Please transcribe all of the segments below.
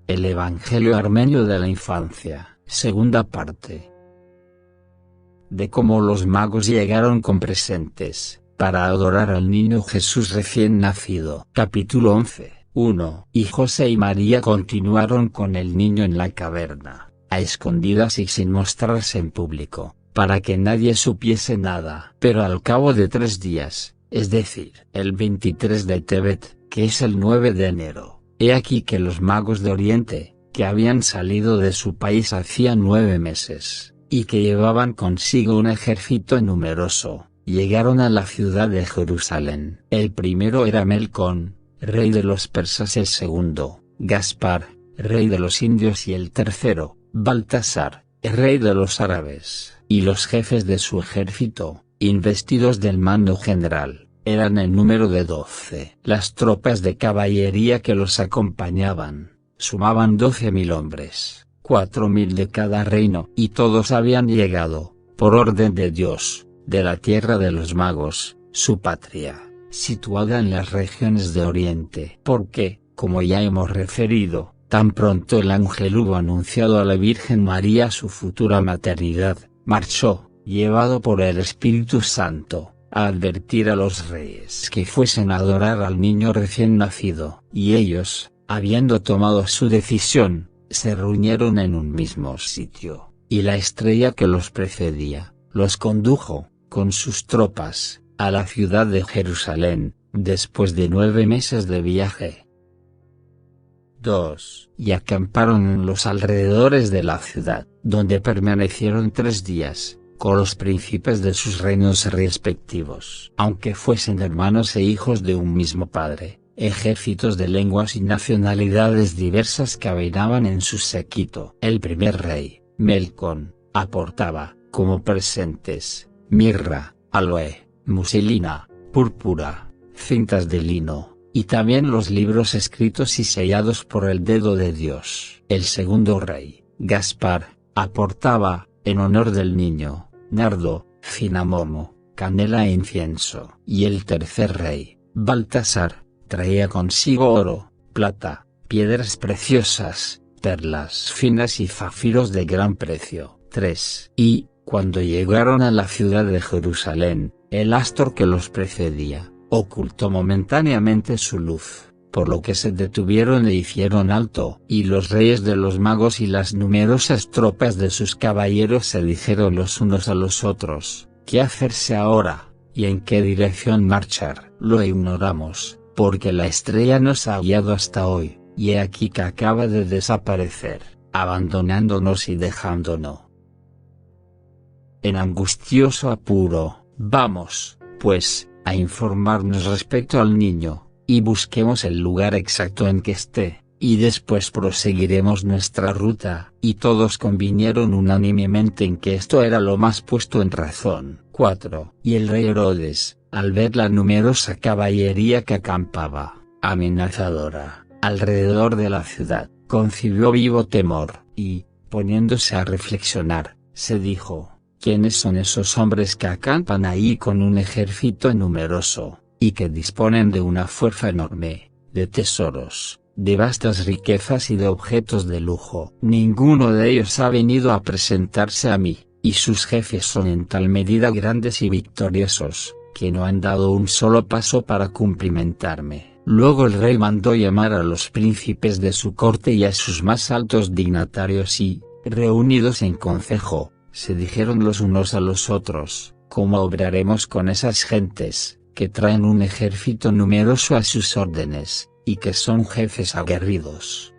El Evangelio armenio de la infancia, segunda parte. De cómo los magos llegaron con presentes, para adorar al niño Jesús recién nacido. Capítulo 11. 1. Y José y María continuaron con el niño en la caverna, a escondidas y sin mostrarse en público, para que nadie supiese nada. Pero al cabo de 3 días, es decir, el 23 de Tebet, que es el 9 de enero, he aquí que los magos de Oriente, que habían salido de su país hacía 9 meses, y que llevaban consigo un ejército numeroso, llegaron a la ciudad de Jerusalén. El primero era Melcón, rey de los persas; el segundo, Gaspar, rey de los indios; y el tercero, Baltasar, rey de los árabes. Y los jefes de su ejército, investidos del mando general, eran en número de 12. Las tropas de caballería que los acompañaban, sumaban 12.000 hombres, 4.000 de cada reino. Y todos habían llegado, por orden de Dios, de la tierra de los magos, su patria, situada en las regiones de Oriente. Porque, como ya hemos referido, tan pronto el ángel hubo anunciado a la Virgen María su futura maternidad, marchó, llevado por el Espíritu Santo, a advertir a los reyes que fuesen a adorar al niño recién nacido. Y ellos, habiendo tomado su decisión, se reunieron en un mismo sitio, y la estrella que los precedía, los condujo, con sus tropas, a la ciudad de Jerusalén, después de 9 meses de viaje. 2. Y acamparon en los alrededores de la ciudad, donde permanecieron 3 días, con los príncipes de sus reinos respectivos. Aunque fuesen hermanos e hijos de un mismo padre, ejércitos de lenguas y nacionalidades diversas caminaban en su séquito. El primer rey, Melcón, aportaba, como presentes, mirra, aloe, muselina, púrpura, cintas de lino, y también los libros escritos y sellados por el dedo de Dios. El segundo rey, Gaspar, aportaba, en honor del niño, nardo, cinamomo, canela e incienso. Y el tercer rey, Baltasar, traía consigo oro, plata, piedras preciosas, perlas finas y zafiros de gran precio. 3. Y, cuando llegaron a la ciudad de Jerusalén, el astro que los precedía, ocultó momentáneamente su luz, por lo que se detuvieron e hicieron alto. Y los reyes de los magos y las numerosas tropas de sus caballeros se dijeron los unos a los otros: ¿qué hacerse ahora, y en qué dirección marchar? Lo ignoramos, porque la estrella nos ha guiado hasta hoy, y he aquí que acaba de desaparecer, abandonándonos y dejándonos en angustioso apuro. Vamos, pues, a informarnos respecto al niño, y busquemos el lugar exacto en que esté, y después proseguiremos nuestra ruta. Y todos convinieron unánimemente en que esto era lo más puesto en razón. 4. Y el rey Herodes, al ver la numerosa caballería que acampaba, amenazadora, alrededor de la ciudad, concibió vivo temor, y, poniéndose a reflexionar, se dijo: ¿quiénes son esos hombres que acampan ahí con un ejército numeroso, y que disponen de una fuerza enorme, de tesoros, de vastas riquezas y de objetos de lujo? Ninguno de ellos ha venido a presentarse a mí, y sus jefes son en tal medida grandes y victoriosos, que no han dado un solo paso para cumplimentarme. Luego el rey mandó llamar a los príncipes de su corte y a sus más altos dignatarios y, reunidos en consejo, se dijeron los unos a los otros: ¿cómo obraremos con esas gentes, que traen un ejército numeroso a sus órdenes, y que son jefes aguerridos?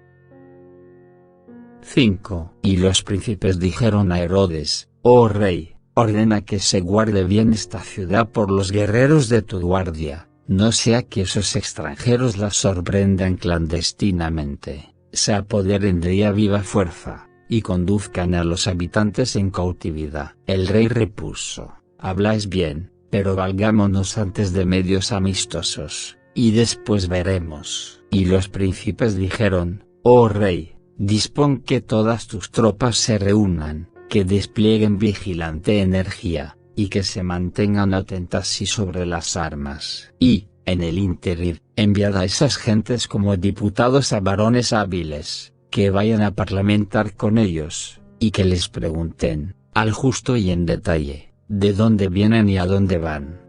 5. Y los príncipes dijeron a Herodes: oh rey, ordena que se guarde bien esta ciudad por los guerreros de tu guardia, no sea que esos extranjeros la sorprendan clandestinamente, se apoderen de ella a viva fuerza, y conduzcan a los habitantes en cautividad. El rey repuso: habláis bien, pero valgámonos antes de medios amistosos, y después veremos. Y los príncipes dijeron: oh rey, dispón que todas tus tropas se reúnan, que desplieguen vigilante energía, y que se mantengan atentas y sobre las armas. Y, en el ínterin, enviad a esas gentes como diputados a varones hábiles, que vayan a parlamentar con ellos, y que les pregunten, al justo y en detalle, de dónde vienen y a dónde van.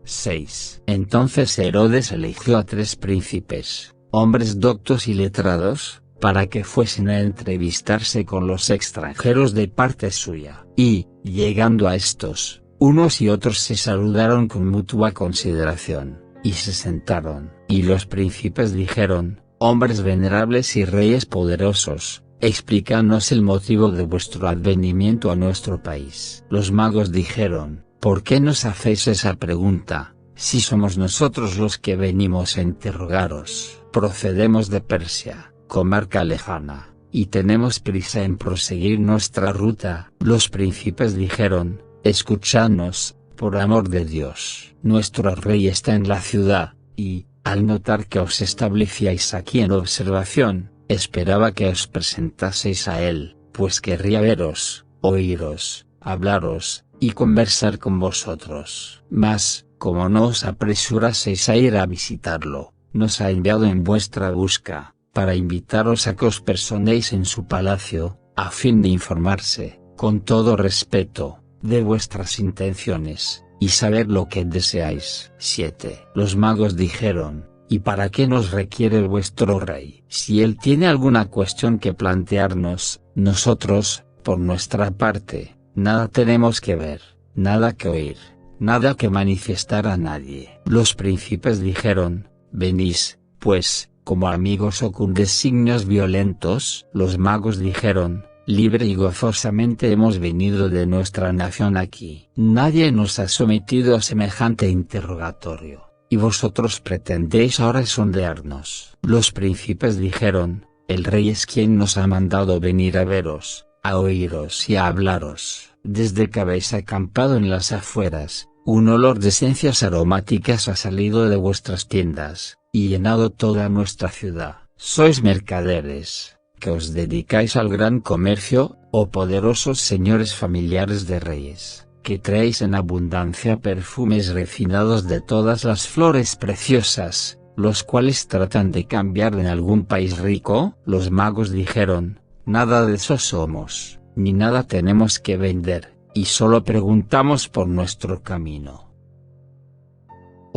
6. Entonces Herodes eligió a 3 príncipes, hombres doctos y letrados, para que fuesen a entrevistarse con los extranjeros de parte suya, y, llegando a estos, unos y otros se saludaron con mutua consideración, y se sentaron, y los príncipes dijeron, hombres venerables y reyes poderosos, explícanos el motivo de vuestro advenimiento a nuestro país. Los magos dijeron, ¿por qué nos hacéis esa pregunta, si somos nosotros los que venimos a interrogaros? Procedemos de Persia, comarca lejana, y tenemos prisa en proseguir nuestra ruta. Los príncipes dijeron, escuchadnos, por amor de Dios. Nuestro rey está en la ciudad, y, al notar que os establecíais aquí en observación, esperaba que os presentaseis a él, pues querría veros, oíros, hablaros, y conversar con vosotros. Mas, como no os apresuraseis a ir a visitarlo, nos ha enviado en vuestra busca, para invitaros a que os personéis en su palacio, a fin de informarse, con todo respeto, de vuestras intenciones, y saber lo que deseáis. 7. Los magos dijeron, ¿y para qué nos requiere vuestro rey? Si él tiene alguna cuestión que plantearnos, nosotros, por nuestra parte, nada tenemos que ver, nada que oír, nada que manifestar a nadie. Los príncipes dijeron, venís, pues, como amigos o con designios violentos. Los magos dijeron, libre y gozosamente hemos venido de nuestra nación aquí. Nadie nos ha sometido a semejante interrogatorio, y vosotros pretendéis ahora sondearnos. Los príncipes dijeron, el rey es quien nos ha mandado venir a veros, a oíros y a hablaros. Desde que habéis acampado en las afueras, un olor de esencias aromáticas ha salido de vuestras tiendas, y llenado toda nuestra ciudad. Sois mercaderes, que os dedicáis al gran comercio, oh poderosos señores familiares de reyes, que traéis en abundancia perfumes refinados de todas las flores preciosas, los cuales tratan de cambiar en algún país rico. Los magos dijeron, nada de eso somos, ni nada tenemos que vender, y solo preguntamos por nuestro camino.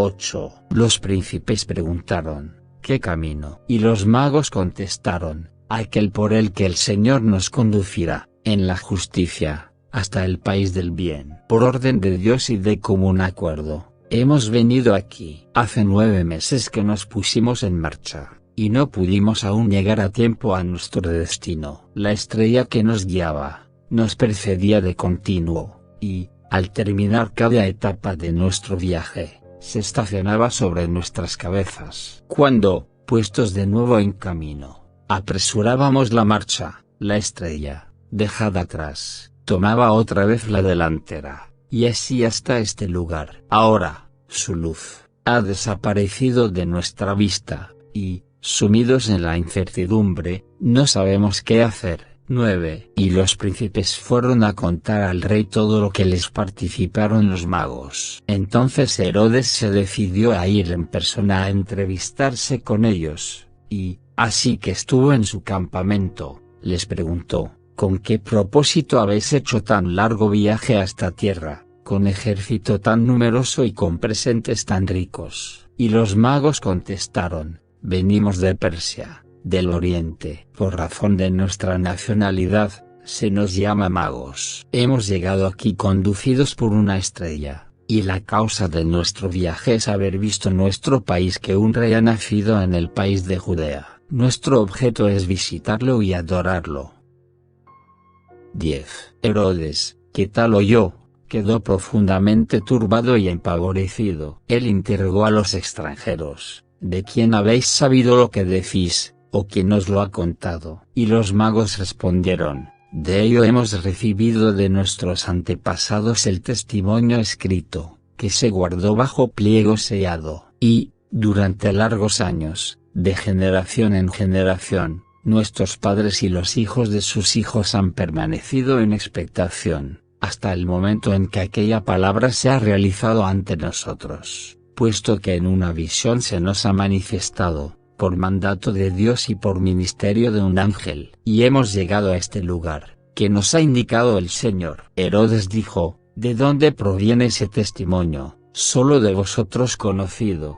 8. Los príncipes preguntaron, ¿qué camino? Y los magos contestaron, aquel por el que el Señor nos conducirá, en la justicia, hasta el país del bien. Por orden de Dios y de común acuerdo, hemos venido aquí. Hace 9 meses que nos pusimos en marcha, y no pudimos aún llegar a tiempo a nuestro destino. La estrella que nos guiaba, nos precedía de continuo, y, al terminar cada etapa de nuestro viaje, se estacionaba sobre nuestras cabezas. Cuando, puestos de nuevo en camino, apresurábamos la marcha, la estrella, dejada atrás, tomaba otra vez la delantera, y así hasta este lugar. Ahora, su luz, ha desaparecido de nuestra vista, y, sumidos en la incertidumbre, no sabemos qué hacer. 9. Y los príncipes fueron a contar al rey todo lo que les participaron los magos. Entonces Herodes se decidió a ir en persona a entrevistarse con ellos, y, así que estuvo en su campamento, les preguntó, ¿con qué propósito habéis hecho tan largo viaje a esta tierra, con ejército tan numeroso y con presentes tan ricos? Y los magos contestaron, venimos de Persia, del oriente. Por razón de nuestra nacionalidad, se nos llama magos. Hemos llegado aquí conducidos por una estrella, y la causa de nuestro viaje es haber visto en nuestro país que un rey ha nacido en el país de Judea. Nuestro objeto es visitarlo y adorarlo. 10. Herodes, que tal oyó, quedó profundamente turbado y empavorecido. Él interrogó a los extranjeros, ¿de quién habéis sabido lo que decís, o quién os lo ha contado? Y los magos respondieron, de ello hemos recibido de nuestros antepasados el testimonio escrito, que se guardó bajo pliego sellado, y, durante largos años, de generación en generación, nuestros padres y los hijos de sus hijos han permanecido en expectación, hasta el momento en que aquella palabra se ha realizado ante nosotros, puesto que en una visión se nos ha manifestado, por mandato de Dios y por ministerio de un ángel. Y hemos llegado a este lugar, que nos ha indicado el Señor. Herodes dijo: ¿De dónde proviene ese testimonio? Solo de vosotros conocido.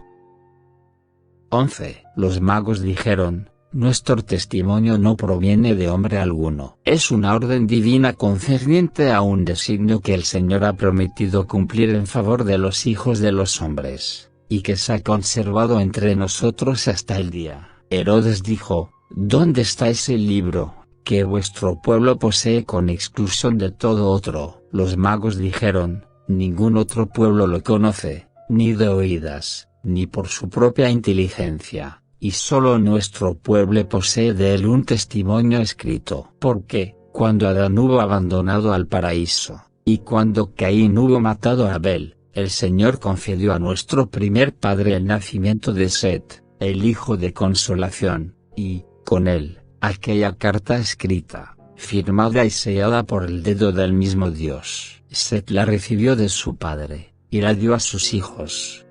11. Los magos dijeron: Nuestro testimonio no proviene de hombre alguno. Es una orden divina concerniente a un designio que el Señor ha prometido cumplir en favor de los hijos de los hombres, y que se ha conservado entre nosotros hasta el día. Herodes dijo: ¿Dónde está ese libro, que vuestro pueblo posee con exclusión de todo otro? Los magos dijeron: Ningún otro pueblo lo conoce, ni de oídas, ni por su propia inteligencia. Y solo nuestro pueblo posee de él un testimonio escrito. Porque, cuando Adán hubo abandonado al paraíso, y cuando Caín hubo matado a Abel, el Señor concedió a nuestro primer padre el nacimiento de Set, el hijo de consolación, y, con él, aquella carta escrita, firmada y sellada por el dedo del mismo Dios. Set la recibió de su padre, y la dio a sus hijos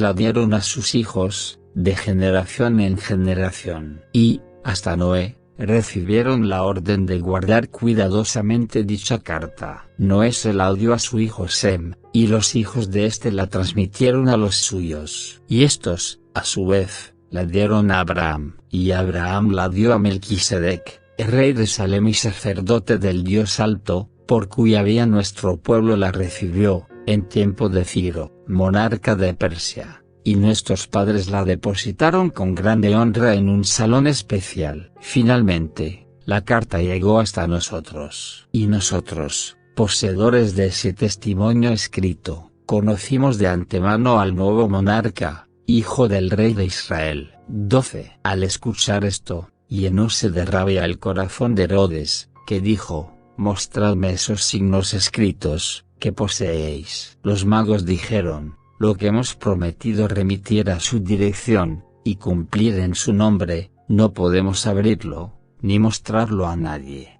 la dieron a sus hijos, de generación en generación. Y, hasta Noé, recibieron la orden de guardar cuidadosamente dicha carta. Noé se la dio a su hijo Sem, y los hijos de éste la transmitieron a los suyos. Y estos, a su vez, la dieron a Abraham, y Abraham la dio a Melquisedec, rey de Salem y sacerdote del Dios Alto, por cuya vía nuestro pueblo la recibió, en tiempo de Ciro, monarca de Persia. Y nuestros padres la depositaron con grande honra en un salón especial. Finalmente, la carta llegó hasta nosotros. Y nosotros, poseedores de ese testimonio escrito, conocimos de antemano al nuevo monarca, hijo del rey de Israel. 12. Al escuchar esto, llenóse de rabia el corazón de Herodes, que dijo: Mostradme esos signos escritos, que poseéis. Los magos dijeron: Lo que hemos prometido remitir a su dirección, y cumplir en su nombre, no podemos abrirlo, ni mostrarlo a nadie.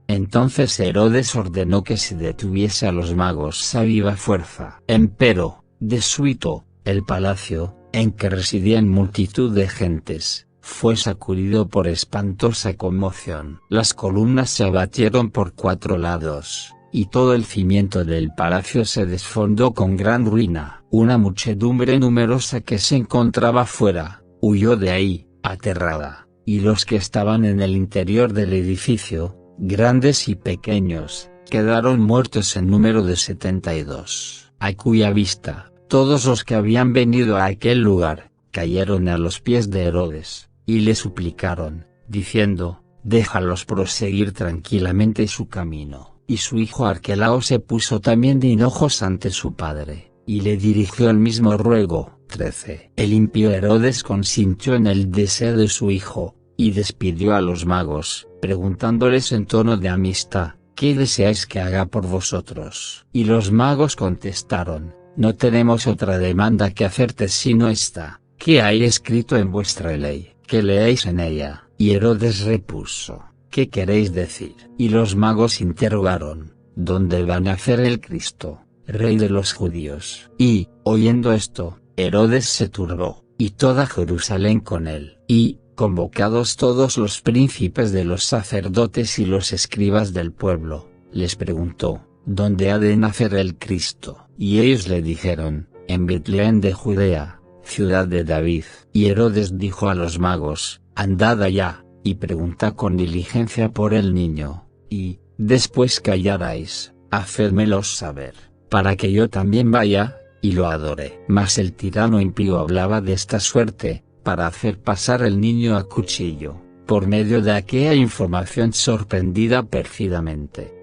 Entonces Herodes ordenó que se detuviese a los magos a viva fuerza. Empero, de súbito, el palacio, en que residían multitud de gentes, fue sacudido por espantosa conmoción. Las columnas se abatieron por 4 lados, y todo el cimiento del palacio se desfondó con gran ruina. Una muchedumbre numerosa que se encontraba fuera, huyó de ahí, aterrada, y los que estaban en el interior del edificio, grandes y pequeños, quedaron muertos en número de 72, a cuya vista, todos los que habían venido a aquel lugar, cayeron a los pies de Herodes, y le suplicaron, diciendo: Déjalos proseguir tranquilamente su camino. Y su hijo Arquelao se puso también de hinojos ante su padre, y le dirigió el mismo ruego. 13. El impío Herodes consintió en el deseo de su hijo, y despidió a los magos, preguntándoles en tono de amistad: ¿Qué deseáis que haga por vosotros? Y los magos contestaron: No tenemos otra demanda que hacerte sino esta: ¿Qué hay escrito en vuestra ley, que leáis en ella? Y Herodes repuso: ¿Qué queréis decir? Y los magos interrogaron: ¿Dónde va a nacer el Cristo, rey de los judíos? Y, oyendo esto, Herodes se turbó, y toda Jerusalén con él. Y, convocados todos los príncipes de los sacerdotes y los escribas del pueblo, les preguntó: ¿Dónde ha de nacer el Cristo? Y ellos le dijeron: En Betlén de Judea, ciudad de David. Y Herodes dijo a los magos: Andad allá, y preguntad con diligencia por el niño, y, después que hallarais, hacedmelos saber, para que yo también vaya, y lo adore. Mas el tirano impío hablaba de esta suerte, para hacer pasar el niño a cuchillo, por medio de aquella información sorprendida pérfidamente.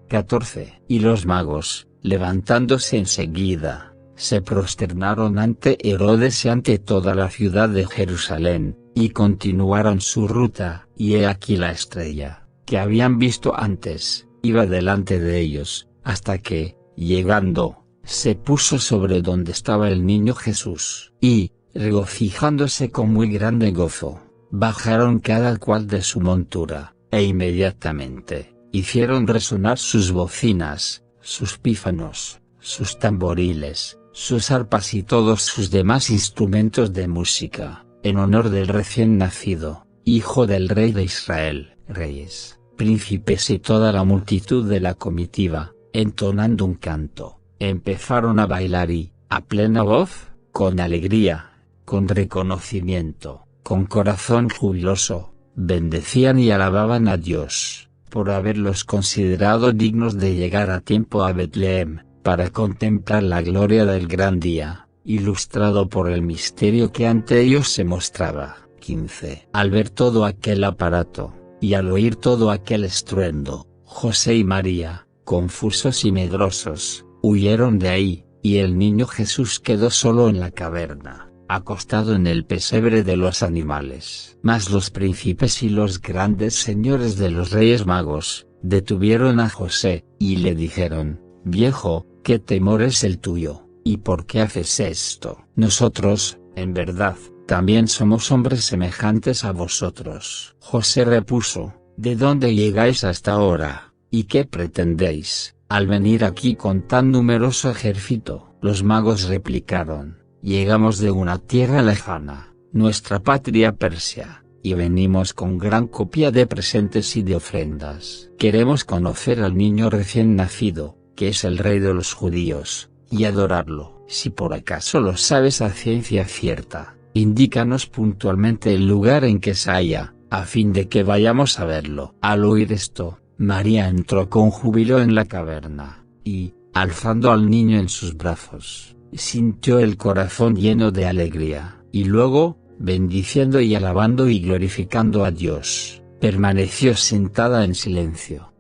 14. Y los magos, levantándose enseguida, se prosternaron ante Herodes y ante toda la ciudad de Jerusalén, y continuaron su ruta. Y he aquí la estrella, que habían visto antes, iba delante de ellos, hasta que, llegando, se puso sobre donde estaba el niño Jesús. Y, regocijándose con muy grande gozo, bajaron cada cual de su montura, e inmediatamente, hicieron resonar sus bocinas, sus pífanos, sus tamboriles, sus arpas y todos sus demás instrumentos de música, en honor del recién nacido, hijo del rey de Israel. Reyes, príncipes y toda la multitud de la comitiva, entonando un canto, empezaron a bailar y, a plena voz, con alegría, con reconocimiento, con corazón jubiloso, bendecían y alababan a Dios, por haberlos considerado dignos de llegar a tiempo a Betlehem, para contemplar la gloria del gran día, ilustrado por el misterio que ante ellos se mostraba. 15. Al ver todo aquel aparato, y al oír todo aquel estruendo, José y María, confusos y medrosos, huyeron de ahí, y el niño Jesús quedó solo en la caverna, acostado en el pesebre de los animales. Mas los príncipes y los grandes señores de los reyes magos, detuvieron a José, y le dijeron: Viejo, ¿qué temor es el tuyo, y por qué haces esto? Nosotros, en verdad, también somos hombres semejantes a vosotros. José repuso: ¿De dónde llegáis hasta ahora, y qué pretendéis, al venir aquí con tan numeroso ejército? Los magos replicaron: Llegamos de una tierra lejana, nuestra patria Persia, y venimos con gran copia de presentes y de ofrendas. Queremos conocer al niño recién nacido, que es el rey de los judíos, y adorarlo. Si por acaso lo sabes a ciencia cierta, indícanos puntualmente el lugar en que se halla, a fin de que vayamos a verlo. Al oír esto, María entró con júbilo en la caverna, y, alzando al niño en sus brazos, sintió el corazón lleno de alegría, y luego, bendiciendo y alabando y glorificando a Dios, permaneció sentada en silencio.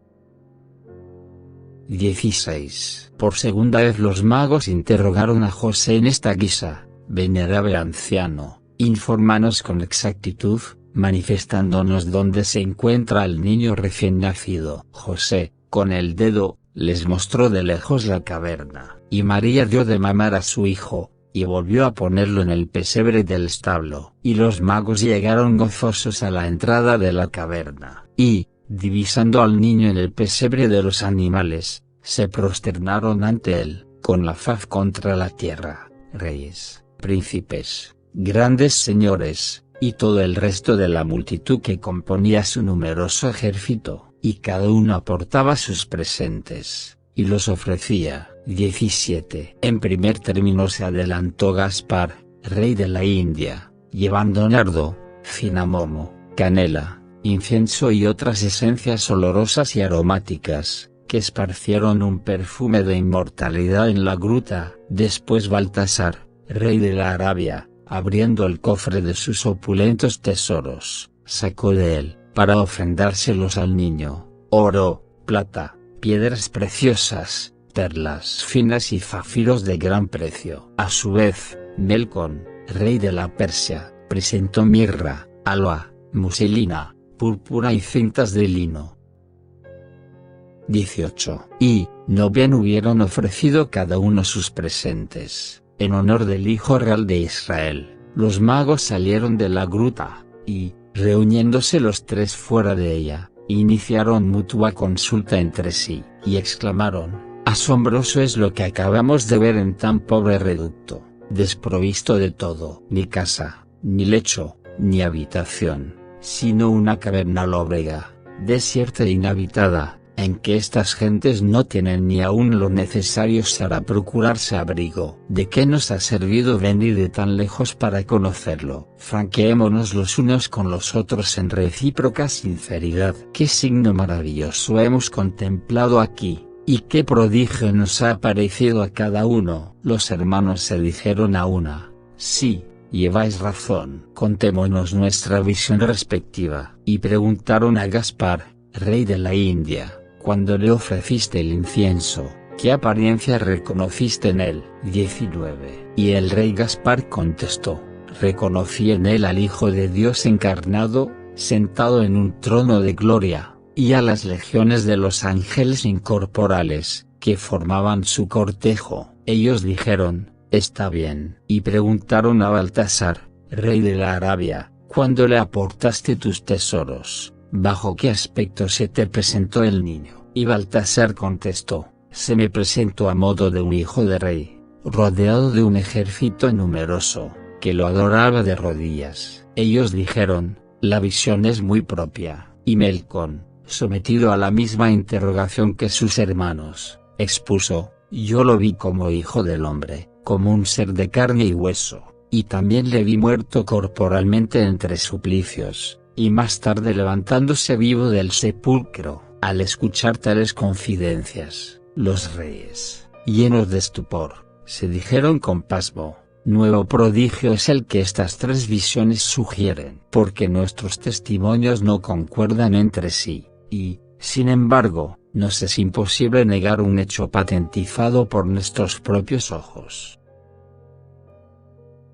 16. Por segunda vez los magos interrogaron a José en esta guisa: Venerable anciano, infórmanos con exactitud, manifestándonos dónde se encuentra el niño recién nacido. José, con el dedo, les mostró de lejos la caverna, y María dio de mamar a su hijo, y volvió a ponerlo en el pesebre del establo. Y los magos llegaron gozosos a la entrada de la caverna, y, divisando al niño en el pesebre de los animales, se prosternaron ante él, con la faz contra la tierra. Reyes, príncipes, grandes señores, y todo el resto de la multitud que componía su numeroso ejército, y cada uno aportaba sus presentes, y los ofrecía. 17. En primer término se adelantó Gaspar, rey de la India, llevando nardo, cinamomo, canela, incienso y otras esencias olorosas y aromáticas, que esparcieron un perfume de inmortalidad en la gruta. Después Baltasar, rey de la Arabia, abriendo el cofre de sus opulentos tesoros, sacó de él, para ofrendárselos al niño, oro, plata, piedras preciosas, perlas finas y zafiros de gran precio. A su vez, Melcón, rey de la Persia, presentó mirra, aloe, muselina, púrpura y cintas de lino. 18. Y, no bien hubieron ofrecido cada uno sus presentes, en honor del Hijo Real de Israel, los magos salieron de la gruta, y, reuniéndose los tres fuera de ella, iniciaron mutua consulta entre sí, y exclamaron: Asombroso es lo que acabamos de ver en tan pobre reducto, desprovisto de todo, ni casa, ni lecho, ni habitación, sino una caverna lóbrega, desierta e inhabitada, en que estas gentes no tienen ni aun lo necesario para procurarse abrigo. ¿De qué nos ha servido venir de tan lejos para conocerlo? Franqueémonos los unos con los otros en recíproca sinceridad. ¿Qué signo maravilloso hemos contemplado aquí? ¿Y qué prodigio nos ha parecido a cada uno? Los hermanos se dijeron a una: sí, lleváis razón. Contémonos nuestra visión respectiva. Y preguntaron a Gaspar, rey de la India: cuando le ofreciste el incienso, ¿qué apariencia reconociste en él? 19. Y el rey Gaspar contestó: reconocí en él al Hijo de Dios encarnado, sentado en un trono de gloria, y a las legiones de los ángeles incorporales, que formaban su cortejo. Ellos dijeron: está bien. Y preguntaron a Baltasar, rey de la Arabia: cuando le aportaste tus tesoros, ¿bajo qué aspecto se te presentó el niño? Y Baltasar contestó: se me presentó a modo de un hijo de rey, rodeado de un ejército numeroso, que lo adoraba de rodillas. Ellos dijeron: la visión es muy propia, y Melcón, sometido a la misma interrogación que sus hermanos, expuso: yo lo vi como hijo del hombre, como un ser de carne y hueso, y también le vi muerto corporalmente entre suplicios, y más tarde levantándose vivo del sepulcro. Al escuchar tales confidencias, los reyes, llenos de estupor, se dijeron con pasmo: nuevo prodigio es el que estas tres visiones sugieren, porque nuestros testimonios no concuerdan entre sí, y, sin embargo, nos es imposible negar un hecho patentizado por nuestros propios ojos.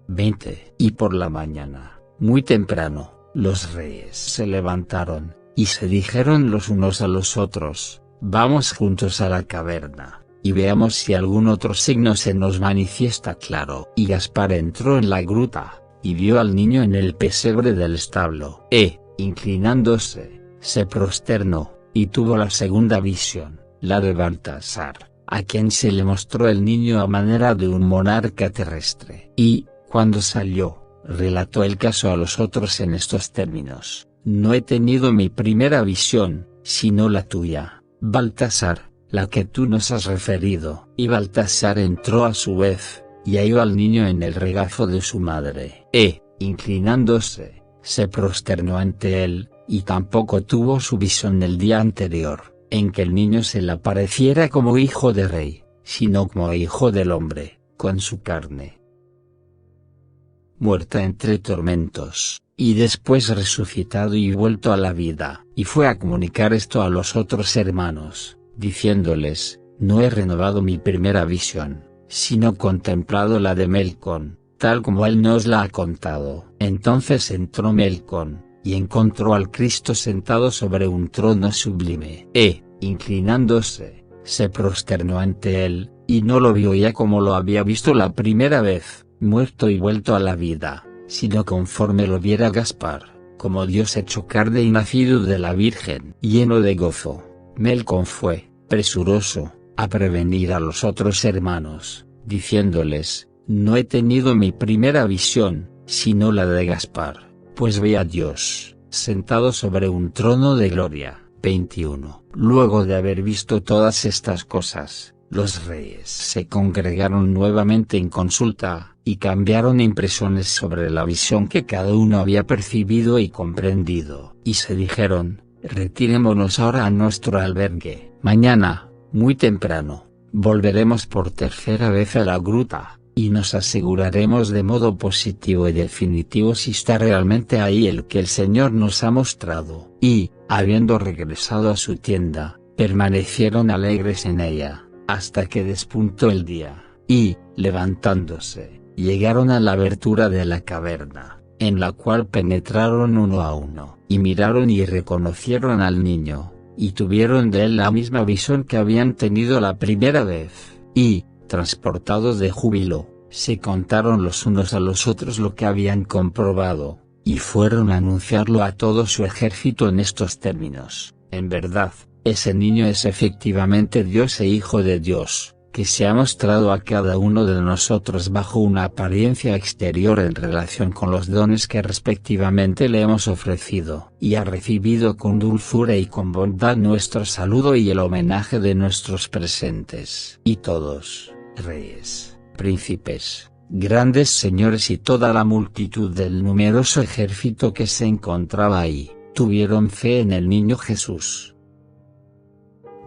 20. Y por la mañana, muy temprano, los reyes se levantaron, y se dijeron los unos a los otros: vamos juntos a la caverna, y veamos si algún otro signo se nos manifiesta claro. Y Gaspar entró en la gruta, y vio al niño en el pesebre del establo, inclinándose, se prosternó, y tuvo la segunda visión, la de Baltasar, a quien se le mostró el niño a manera de un monarca terrestre. Y, cuando salió, relató el caso a los otros en estos términos: no he tenido mi primera visión, sino la tuya, Baltasar, la que tú nos has referido. Y Baltasar entró a su vez, y halló al niño en el regazo de su madre, inclinándose, se prosternó ante él, y tampoco tuvo su visión del día anterior, en que el niño se le apareciera como hijo de rey, sino como hijo del hombre, con su carne muerta entre tormentos, y después resucitado y vuelto a la vida. Y fue a comunicar esto a los otros hermanos, diciéndoles: no he renovado mi primera visión, sino contemplado la de Melcón, tal como él nos la ha contado. Entonces entró Melcón, y encontró al Cristo sentado sobre un trono sublime, inclinándose, se prosternó ante él, y no lo vio ya como lo había visto la primera vez, muerto y vuelto a la vida, sino conforme lo viera Gaspar, como Dios hecho carne y nacido de la Virgen. Lleno de gozo, Melcón fue, presuroso, a prevenir a los otros hermanos, diciéndoles: no he tenido mi primera visión, sino la de Gaspar, pues ve a Dios, sentado sobre un trono de gloria. 21. Luego de haber visto todas estas cosas, los reyes se congregaron nuevamente en consulta, y cambiaron impresiones sobre la visión que cada uno había percibido y comprendido. Y se dijeron: retirémonos ahora a nuestro albergue. Mañana, muy temprano, volveremos por tercera vez a la gruta, y nos aseguraremos de modo positivo y definitivo si está realmente ahí el que el Señor nos ha mostrado. Y, habiendo regresado a su tienda, permanecieron alegres en ella, hasta que despuntó el día, y, levantándose, llegaron a la abertura de la caverna, en la cual penetraron uno a uno, y miraron y reconocieron al niño, y tuvieron de él la misma visión que habían tenido la primera vez, y, transportados de júbilo, se contaron los unos a los otros lo que habían comprobado, y fueron a anunciarlo a todo su ejército en estos términos: en verdad, ese niño es efectivamente Dios e Hijo de Dios, que se ha mostrado a cada uno de nosotros bajo una apariencia exterior en relación con los dones que respectivamente le hemos ofrecido, y ha recibido con dulzura y con bondad nuestro saludo y el homenaje de nuestros presentes. Y todos, reyes, príncipes, grandes señores y toda la multitud del numeroso ejército que se encontraba ahí, tuvieron fe en el niño Jesús.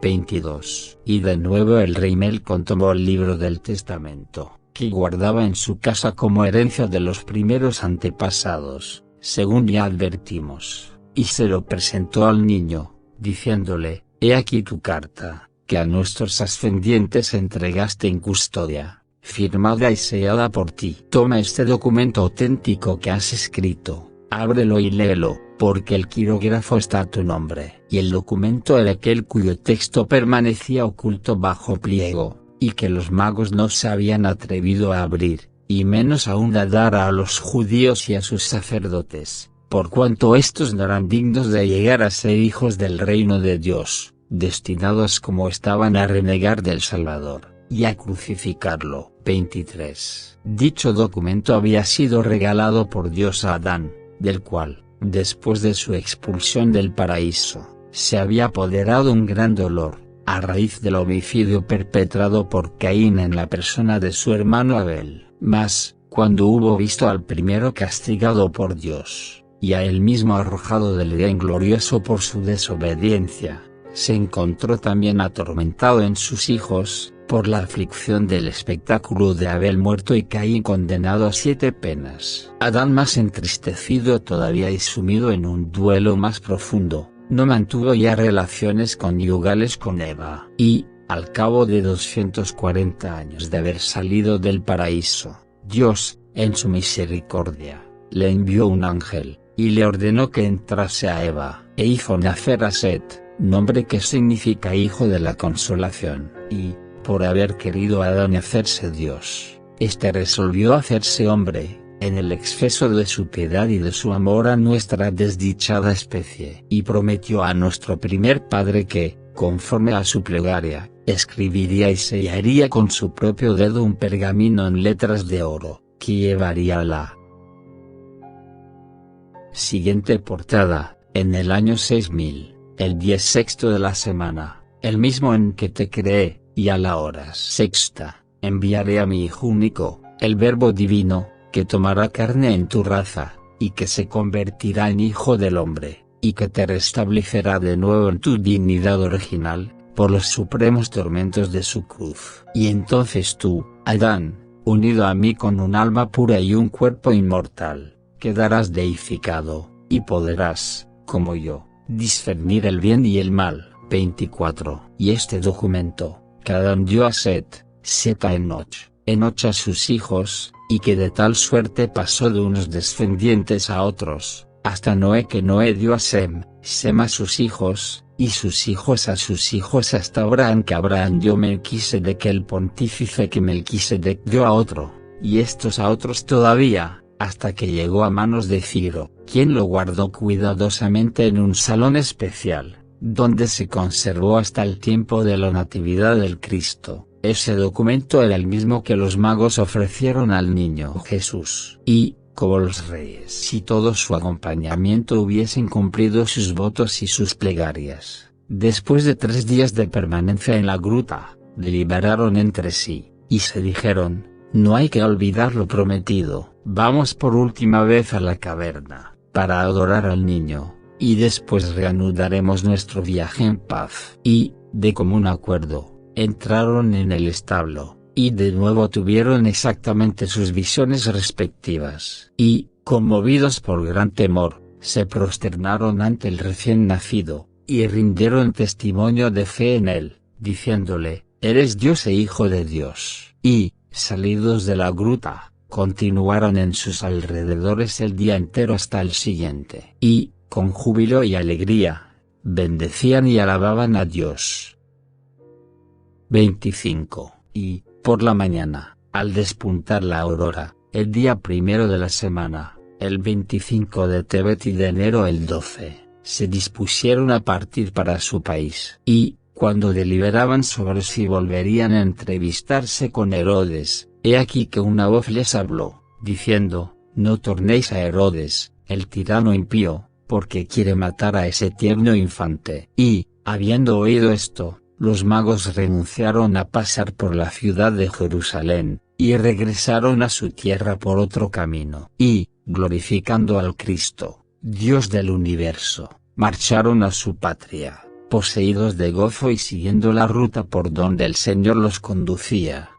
22. Y de nuevo el rey Melcón tomó el libro del testamento, que guardaba en su casa como herencia de los primeros antepasados, según ya advertimos, y se lo presentó al niño, diciéndole: he aquí tu carta, que a nuestros ascendientes entregaste en custodia, firmada y sellada por ti. Toma este documento auténtico que has escrito, ábrelo y léelo, porque el quirógrafo está a tu nombre. Y el documento era aquel cuyo texto permanecía oculto bajo pliego, y que los magos no se habían atrevido a abrir, y menos aún a dar a los judíos y a sus sacerdotes, por cuanto éstos no eran dignos de llegar a ser hijos del reino de Dios, destinados como estaban a renegar del Salvador, y a crucificarlo. 23. Dicho documento había sido regalado por Dios a Adán, del cual, después de su expulsión del paraíso, se había apoderado un gran dolor, a raíz del homicidio perpetrado por Caín en la persona de su hermano Abel. Mas, cuando hubo visto al primero castigado por Dios, y a él mismo arrojado del Edén glorioso por su desobediencia, se encontró también atormentado en sus hijos, por la aflicción del espectáculo de Abel muerto y Caín condenado a 7 penas. Adán, más entristecido todavía y sumido en un duelo más profundo, no mantuvo ya relaciones conyugales con Eva, y, al cabo de 240 años de haber salido del paraíso, Dios, en su misericordia, le envió un ángel, y le ordenó que entrase a Eva, e hizo nacer a Set, nombre que significa hijo de la consolación, y, por haber querido a Adán hacerse Dios, este resolvió hacerse hombre, en el exceso de su piedad y de su amor a nuestra desdichada especie. Y prometió a nuestro primer padre que, conforme a su plegaria, escribiría y sellaría con su propio dedo un pergamino en letras de oro, que llevaría a la siguiente portada, en el año 6000, el 16 de la semana, el mismo en que te creé, y a la hora sexta, enviaré a mi Hijo único, el Verbo divino, que tomará carne en tu raza, y que se convertirá en Hijo del Hombre, y que te restablecerá de nuevo en tu dignidad original, por los supremos tormentos de su cruz. Y entonces tú, Adán, unido a mí con un alma pura y un cuerpo inmortal, quedarás deificado, y podrás, como yo, discernir el bien y el mal. 24. Y este documento, que Adán dio a Set a Enoch a sus hijos, y que de tal suerte pasó de unos descendientes a otros, hasta Noé, que Noé dio a Sem a sus hijos, y sus hijos a sus hijos hasta Abraham, que Abraham dio Melquisedec el pontífice, que Melquisedec dio a otro, y estos a otros todavía, hasta que llegó a manos de Ciro, quien lo guardó cuidadosamente en un salón especial, donde se conservó hasta el tiempo de la natividad del Cristo. Ese documento era el mismo que los magos ofrecieron al niño Jesús, y, como los reyes y todo su acompañamiento hubiesen cumplido sus votos y sus plegarias, después de 3 días de permanencia en la gruta, deliberaron entre sí, y se dijeron: no hay que olvidar lo prometido, vamos por última vez a la caverna, para adorar al niño, y después reanudaremos nuestro viaje en paz. Y, de común acuerdo, entraron en el establo, y de nuevo tuvieron exactamente sus visiones respectivas, y, conmovidos por gran temor, se prosternaron ante el recién nacido, y rindieron testimonio de fe en él, diciéndole: eres Dios e Hijo de Dios. Y, salidos de la gruta, continuaron en sus alrededores el día entero hasta el siguiente, y, con júbilo y alegría, bendecían y alababan a Dios. 25. Y, por la mañana, al despuntar la aurora, el día primero de la semana, el 25 de Tebet y de enero el 12, se dispusieron a partir para su país. Y, cuando deliberaban sobre si volverían a entrevistarse con Herodes, he aquí que una voz les habló, diciendo: no tornéis a Herodes, el tirano impío, porque quiere matar a ese tierno infante. Y, habiendo oído esto, los magos renunciaron a pasar por la ciudad de Jerusalén, y regresaron a su tierra por otro camino. Y, glorificando al Cristo, Dios del universo, marcharon a su patria, poseídos de gozo y siguiendo la ruta por donde el Señor los conducía.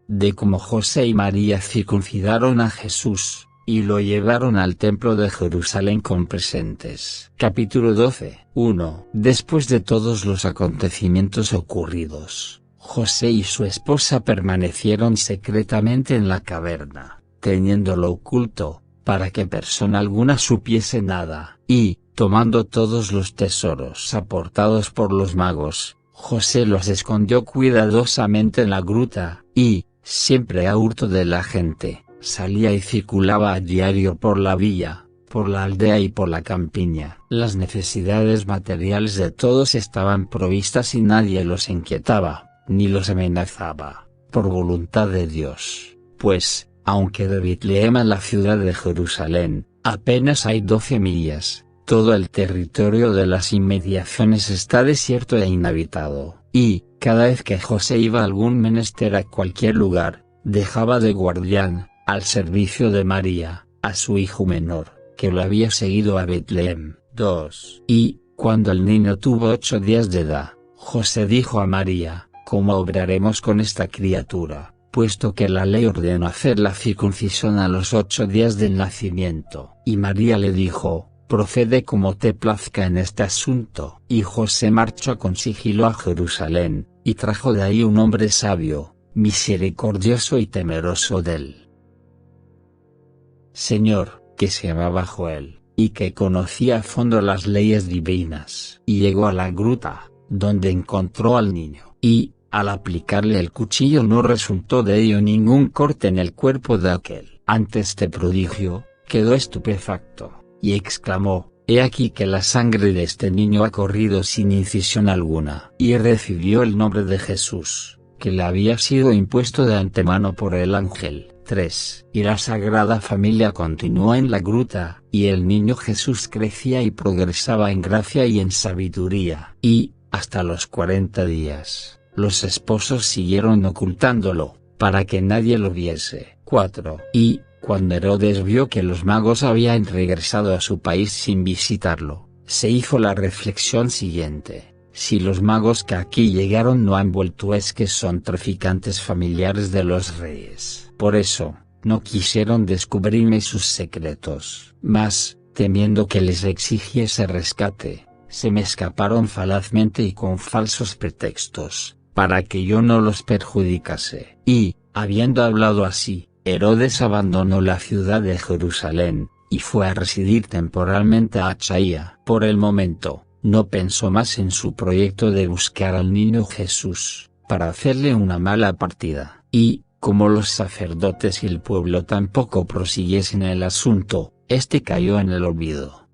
De cómo José y María circuncidaron a Jesús, y lo llevaron al templo de Jerusalén con presentes. Capítulo 12. 1. Después de todos los acontecimientos ocurridos, José y su esposa permanecieron secretamente en la caverna, teniéndolo oculto, para que persona alguna supiese nada. Y, tomando todos los tesoros aportados por los magos, José los escondió cuidadosamente en la gruta, y, siempre a hurto de la gente, salía y circulaba a diario por la villa, por la aldea y por la campiña. Las necesidades materiales de todos estaban provistas y nadie los inquietaba, ni los amenazaba, por voluntad de Dios, pues, aunque de Betlem a la ciudad de Jerusalén, apenas hay 12 millas, todo el territorio de las inmediaciones está desierto e inhabitado, y, cada vez que José iba a algún menester a cualquier lugar, dejaba de guardián, al servicio de María, a su hijo menor, que lo había seguido a Betlem. 2. Y, cuando el niño tuvo 8 días de edad, José dijo a María: ¿Cómo obraremos con esta criatura, puesto que la ley ordenó hacer la circuncisión a los 8 días del nacimiento? Y María le dijo: procede como te plazca en este asunto. Y José marchó con sigilo a Jerusalén, y trajo de ahí un hombre sabio, misericordioso y temeroso del Señor, que se llamaba Joel, y que conocía a fondo las leyes divinas. Y llegó a la gruta, donde encontró al niño, y, al aplicarle el cuchillo no resultó de ello ningún corte en el cuerpo de aquel. Ante este prodigio, quedó estupefacto, y exclamó: he aquí que la sangre de este niño ha corrido sin incisión alguna. Y recibió el nombre de Jesús, que le había sido impuesto de antemano por el ángel. 3. Y la Sagrada Familia continuó en la gruta, y el niño Jesús crecía y progresaba en gracia y en sabiduría. Y, hasta los 40 días, los esposos siguieron ocultándolo, para que nadie lo viese. 4. Y, cuando Herodes vio que los magos habían regresado a su país sin visitarlo, se hizo la reflexión siguiente: si los magos que aquí llegaron no han vuelto, es que son traficantes familiares de los reyes. Por eso, no quisieron descubrirme sus secretos. Mas, temiendo que les exigiese rescate, se me escaparon falazmente y con falsos pretextos, para que yo no los perjudicase. Y, habiendo hablado así, Herodes abandonó la ciudad de Jerusalén, y fue a residir temporalmente a Achaia. Por el momento, no pensó más en su proyecto de buscar al niño Jesús, para hacerle una mala partida. Y, como los sacerdotes y el pueblo tampoco prosiguiesen el asunto, este cayó en el olvido.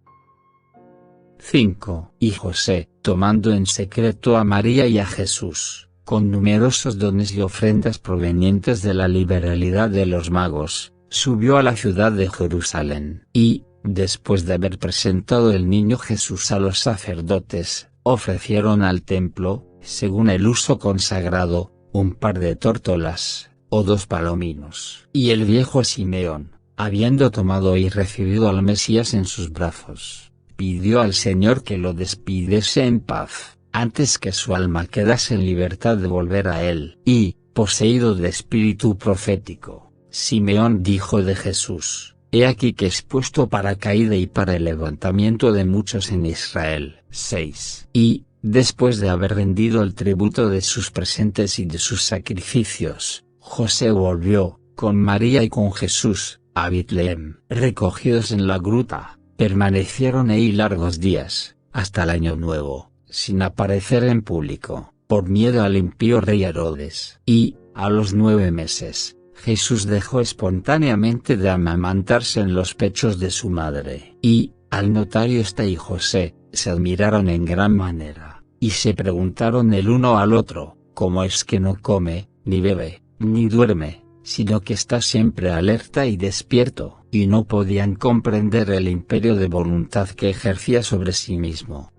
5. Y José, tomando en secreto a María y a Jesús, con numerosos dones y ofrendas provenientes de la liberalidad de los magos, subió a la ciudad de Jerusalén. Y, después de haber presentado el niño Jesús a los sacerdotes, ofrecieron al templo, según el uso consagrado, un par de tórtolas, o 2 palominos. Y el viejo Simeón, habiendo tomado y recibido al Mesías en sus brazos, pidió al Señor que lo despidiese en paz, antes que su alma quedase en libertad de volver a él. Y, poseído de espíritu profético, Simeón dijo de Jesús: he aquí que es puesto para caída y para el levantamiento de muchos en Israel. 6. Y, después de haber rendido el tributo de sus presentes y de sus sacrificios, José volvió, con María y con Jesús, a Betlem. Recogidos en la gruta, permanecieron ahí largos días, hasta el año nuevo, sin aparecer en público, por miedo al impío rey Herodes. Y, a los 9 meses, Jesús dejó espontáneamente de amamantarse en los pechos de su madre. Y, al notar esto y José, se admiraron en gran manera, y se preguntaron el uno al otro: ¿cómo es que no come, ni bebe, ni duerme, sino que está siempre alerta y despierto? Y no podían comprender el imperio de voluntad que ejercía sobre sí mismo.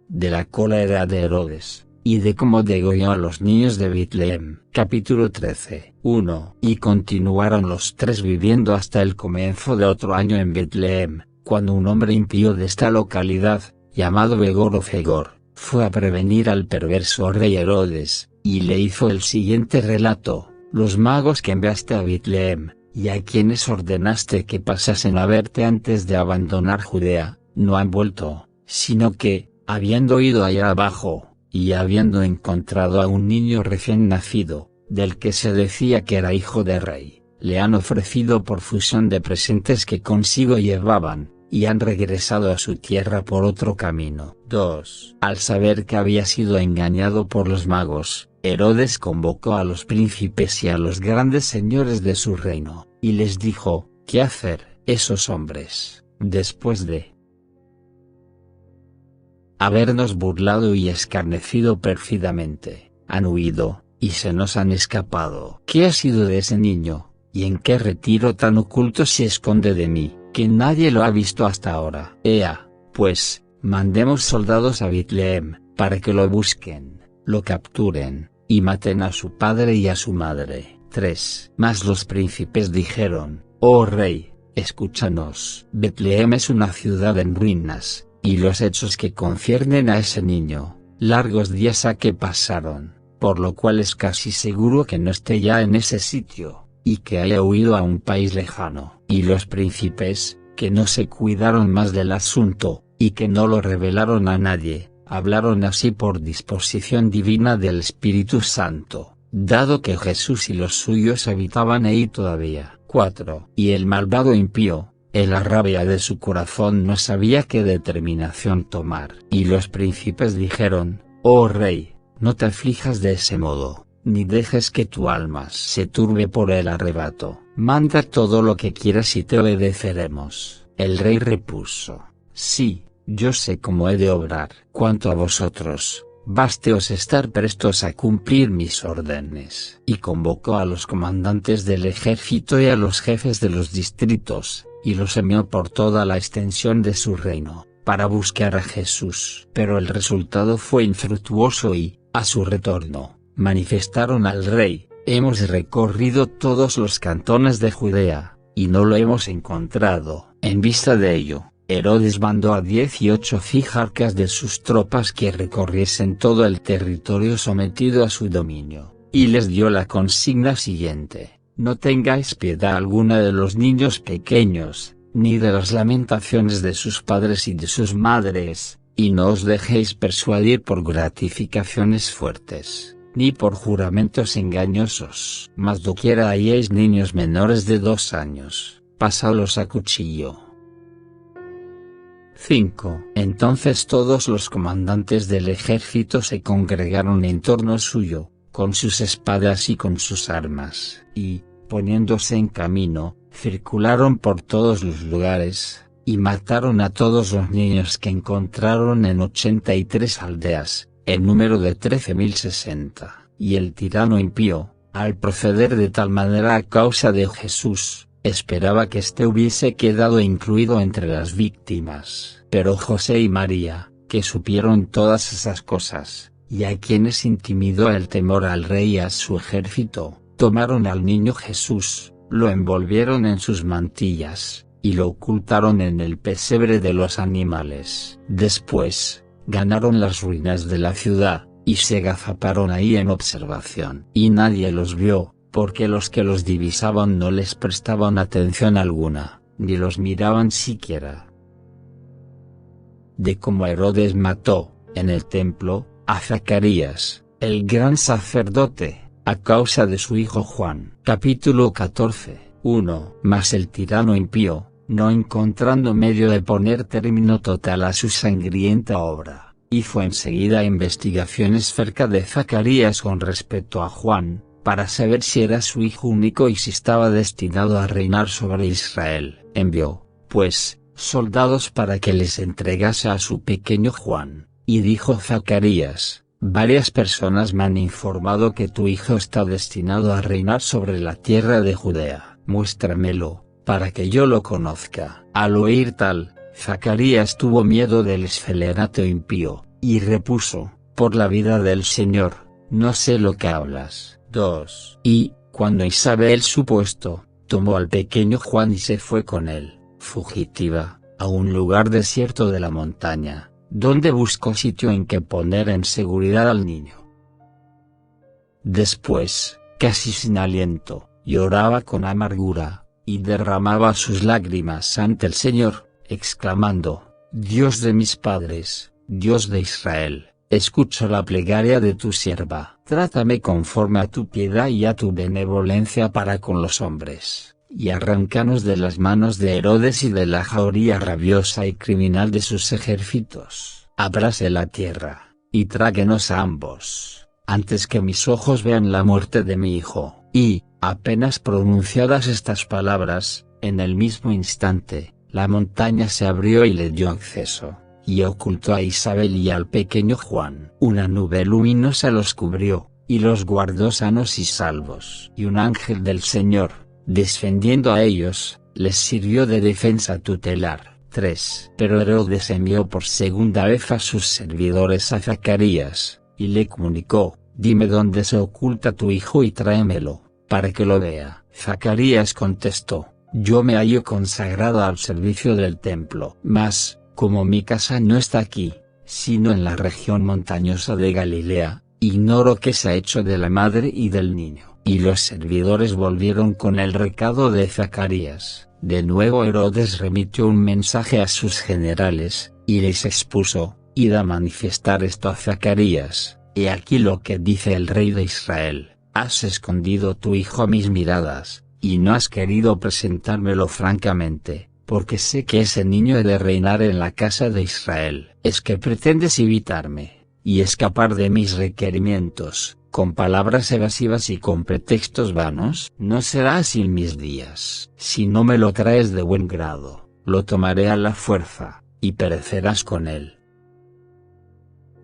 De la cólera de Herodes, y de cómo degolló a los niños de Betlem. Capítulo 13. 1. Y continuaron los 3 viviendo hasta el comienzo de otro año en Betlem, cuando un hombre impío de esta localidad, llamado Begor o Fegor, fue a prevenir al perverso rey Herodes, y le hizo el siguiente relato: los magos que enviaste a Betlem, y a quienes ordenaste que pasasen a verte antes de abandonar Judea, no han vuelto, sino que, habiendo ido allá abajo, y habiendo encontrado a un niño recién nacido, del que se decía que era hijo de rey, le han ofrecido por fusión de presentes que consigo llevaban, y han regresado a su tierra por otro camino. 2. Al saber que había sido engañado por los magos, Herodes convocó a los príncipes y a los grandes señores de su reino, y les dijo: ¿qué hacer esos hombres, después de habernos burlado y escarnecido pérfidamente? Han huido, y se nos han escapado. ¿Qué ha sido de ese niño, y en qué retiro tan oculto se esconde de mí, que nadie lo ha visto hasta ahora? Ea, pues, mandemos soldados a Betlehem, para que lo busquen, lo capturen, y maten a su padre y a su madre. 3. Mas los príncipes dijeron: Oh rey, escúchanos. Betlehem es una ciudad en ruinas, y los hechos que conciernen a ese niño, largos días ha que pasaron, por lo cual es casi seguro que no esté ya en ese sitio, y que haya huido a un país lejano. Y los príncipes, que no se cuidaron más del asunto, y que no lo revelaron a nadie, hablaron así por disposición divina del Espíritu Santo, dado que Jesús y los suyos habitaban ahí todavía. 4. Y el malvado impío, en la rabia de su corazón, no sabía qué determinación tomar. Y los príncipes dijeron: Oh rey, no te aflijas de ese modo, ni dejes que tu alma se turbe por el arrebato. Manda todo lo que quieras y te obedeceremos. El rey repuso: Sí, yo sé cómo he de obrar. Cuanto a vosotros, básteos estar prestos a cumplir mis órdenes. Y convocó a los comandantes del ejército y a los jefes de los distritos, y los envió por toda la extensión de su reino, para buscar a Jesús. Pero el resultado fue infructuoso y, a su retorno, manifestaron al rey: Hemos recorrido todos los cantones de Judea, y no lo hemos encontrado. En vista de ello, Herodes mandó a 18 fijarcas de sus tropas que recorriesen todo el territorio sometido a su dominio, y les dio la consigna siguiente: No tengáis piedad alguna de los niños pequeños, ni de las lamentaciones de sus padres y de sus madres, y no os dejéis persuadir por gratificaciones fuertes, ni por juramentos engañosos. Mas doquiera halléis niños menores de 2 años, pasadlos a cuchillo. 5. Entonces todos los comandantes del ejército se congregaron en torno suyo, con sus espadas y con sus armas, y, poniéndose en camino, circularon por todos los lugares, y mataron a todos los niños que encontraron en 83 aldeas, en número de 13.060. Y el tirano impío, al proceder de tal manera a causa de Jesús, esperaba que éste hubiese quedado incluido entre las víctimas. Pero José y María, que supieron todas esas cosas, y a quienes intimidó el temor al rey y a su ejército, tomaron al niño Jesús, lo envolvieron en sus mantillas, y lo ocultaron en el pesebre de los animales. Después, ganaron las ruinas de la ciudad, y se agazaparon ahí en observación. Y nadie los vio, porque los que los divisaban no les prestaban atención alguna, ni los miraban siquiera. De cómo Herodes mató, en el templo, a Zacarías, el gran sacerdote, a causa de su hijo Juan. Capítulo 14. 1. Mas el tirano impío, no encontrando medio de poner término total a su sangrienta obra, hizo enseguida investigaciones cerca de Zacarías con respecto a Juan, para saber si era su hijo único y si estaba destinado a reinar sobre Israel. Envió, pues, soldados para que les entregase a su pequeño Juan, y dijo Zacarías: Varias personas me han informado que tu hijo está destinado a reinar sobre la tierra de Judea. Muéstramelo, para que yo lo conozca. Al oír tal, Zacarías tuvo miedo del escelerato impío, y repuso: Por la vida del Señor, no sé lo que hablas. 2. Y, cuando Isabel supo esto, tomó al pequeño Juan y se fue con él, fugitiva, a un lugar desierto de la montaña, donde buscó sitio en que poner en seguridad al niño. Después, casi sin aliento, lloraba con amargura, y derramaba sus lágrimas ante el Señor, exclamando: Dios de mis padres, Dios de Israel, escucha la plegaria de tu sierva. Trátame conforme a tu piedad y a tu benevolencia para con los hombres, y arráncanos de las manos de Herodes y de la jauría rabiosa y criminal de sus ejércitos. Abrase la tierra, y tráguenos a ambos, antes que mis ojos vean la muerte de mi hijo. Y, apenas pronunciadas estas palabras, en el mismo instante, la montaña se abrió y le dio acceso, y ocultó a Isabel y al pequeño Juan. Una nube luminosa los cubrió, y los guardó sanos y salvos. Y un ángel del Señor, descendiendo a ellos, les sirvió de defensa tutelar. 3. Pero Herodes envió por segunda vez a sus servidores a Zacarías, y le comunicó: dime dónde se oculta tu hijo y tráemelo, para que lo vea. Zacarías contestó: yo me hallo consagrado al servicio del templo. Mas, como mi casa no está aquí, sino en la región montañosa de Galilea, ignoro qué se ha hecho de la madre y del niño. Y los servidores volvieron con el recado de Zacarías. De nuevo Herodes remitió un mensaje a sus generales, y les expuso: id a manifestar esto a Zacarías. He aquí lo que dice el rey de Israel: has escondido tu hijo a mis miradas, y no has querido presentármelo francamente, porque sé que ese niño ha de reinar en la casa de Israel. Es que pretendes evitarme, y escapar de mis requerimientos, con palabras evasivas y con pretextos vanos. No será así en mis días. Si no me lo traes de buen grado, lo tomaré a la fuerza, y perecerás con él.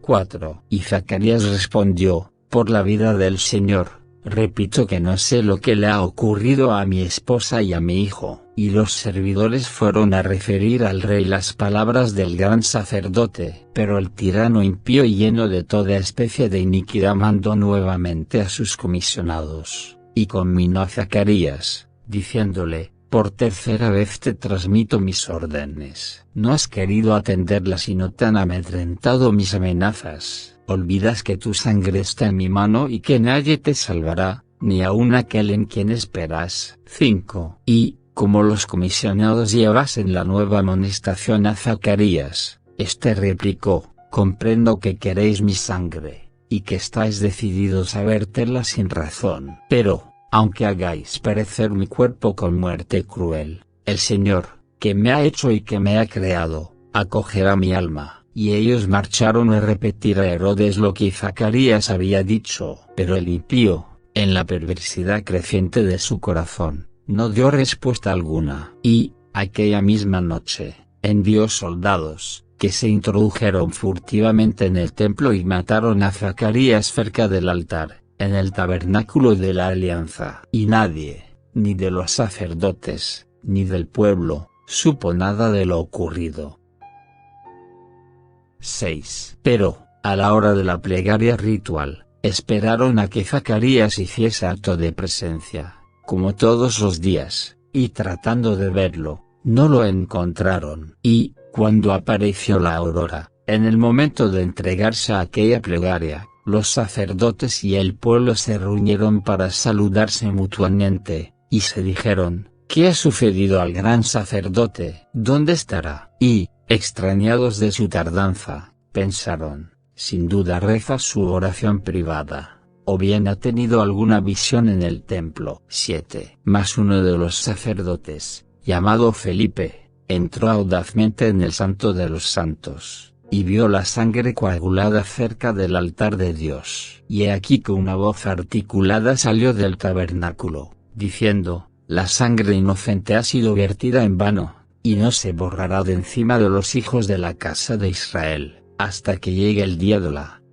4. Y Zacarías respondió: por la vida del Señor, repito que no sé lo que le ha ocurrido a mi esposa y a mi hijo. Y los servidores fueron a referir al rey las palabras del gran sacerdote. Pero el tirano impío y lleno de toda especie de iniquidad mandó nuevamente a sus comisionados, y conminó a Zacarías, diciéndole: por tercera vez te transmito mis órdenes. No has querido atenderlas y no te han amedrentado mis amenazas. Olvidas que tu sangre está en mi mano y que nadie te salvará, ni aun aquel en quien esperas. 5. Y, como los comisionados llevasen la nueva amonestación a Zacarías, este replicó: comprendo que queréis mi sangre, y que estáis decididos a verterla sin razón. Pero, aunque hagáis perecer mi cuerpo con muerte cruel, el Señor, que me ha hecho y que me ha creado, acogerá mi alma. Y ellos marcharon a repetir a Herodes lo que Zacarías había dicho. Pero el impío, en la perversidad creciente de su corazón, no dio respuesta alguna. Y, aquella misma noche, envió soldados, que se introdujeron furtivamente en el templo y mataron a Zacarías cerca del altar, en el tabernáculo de la alianza. Y nadie, ni de los sacerdotes, ni del pueblo, supo nada de lo ocurrido. 6. Pero, a la hora de la plegaria ritual, esperaron a que Zacarías hiciese acto de presencia, como todos los días, y tratando de verlo, no lo encontraron. Y, cuando apareció la aurora, en el momento de entregarse a aquella plegaria, los sacerdotes y el pueblo se reunieron para saludarse mutuamente, y se dijeron: ¿qué ha sucedido al gran sacerdote? ¿Dónde estará? Y, extrañados de su tardanza, pensaron: sin duda reza su oración privada, o bien ha tenido alguna visión en el templo. 7. Mas uno de los sacerdotes, llamado Felipe, entró audazmente en el Santo de los Santos, y vio la sangre coagulada cerca del altar de Dios. Y he aquí que una voz articulada salió del tabernáculo, diciendo: la sangre inocente ha sido vertida en vano, y no se borrará de encima de los hijos de la casa de Israel, hasta que llegue el día de la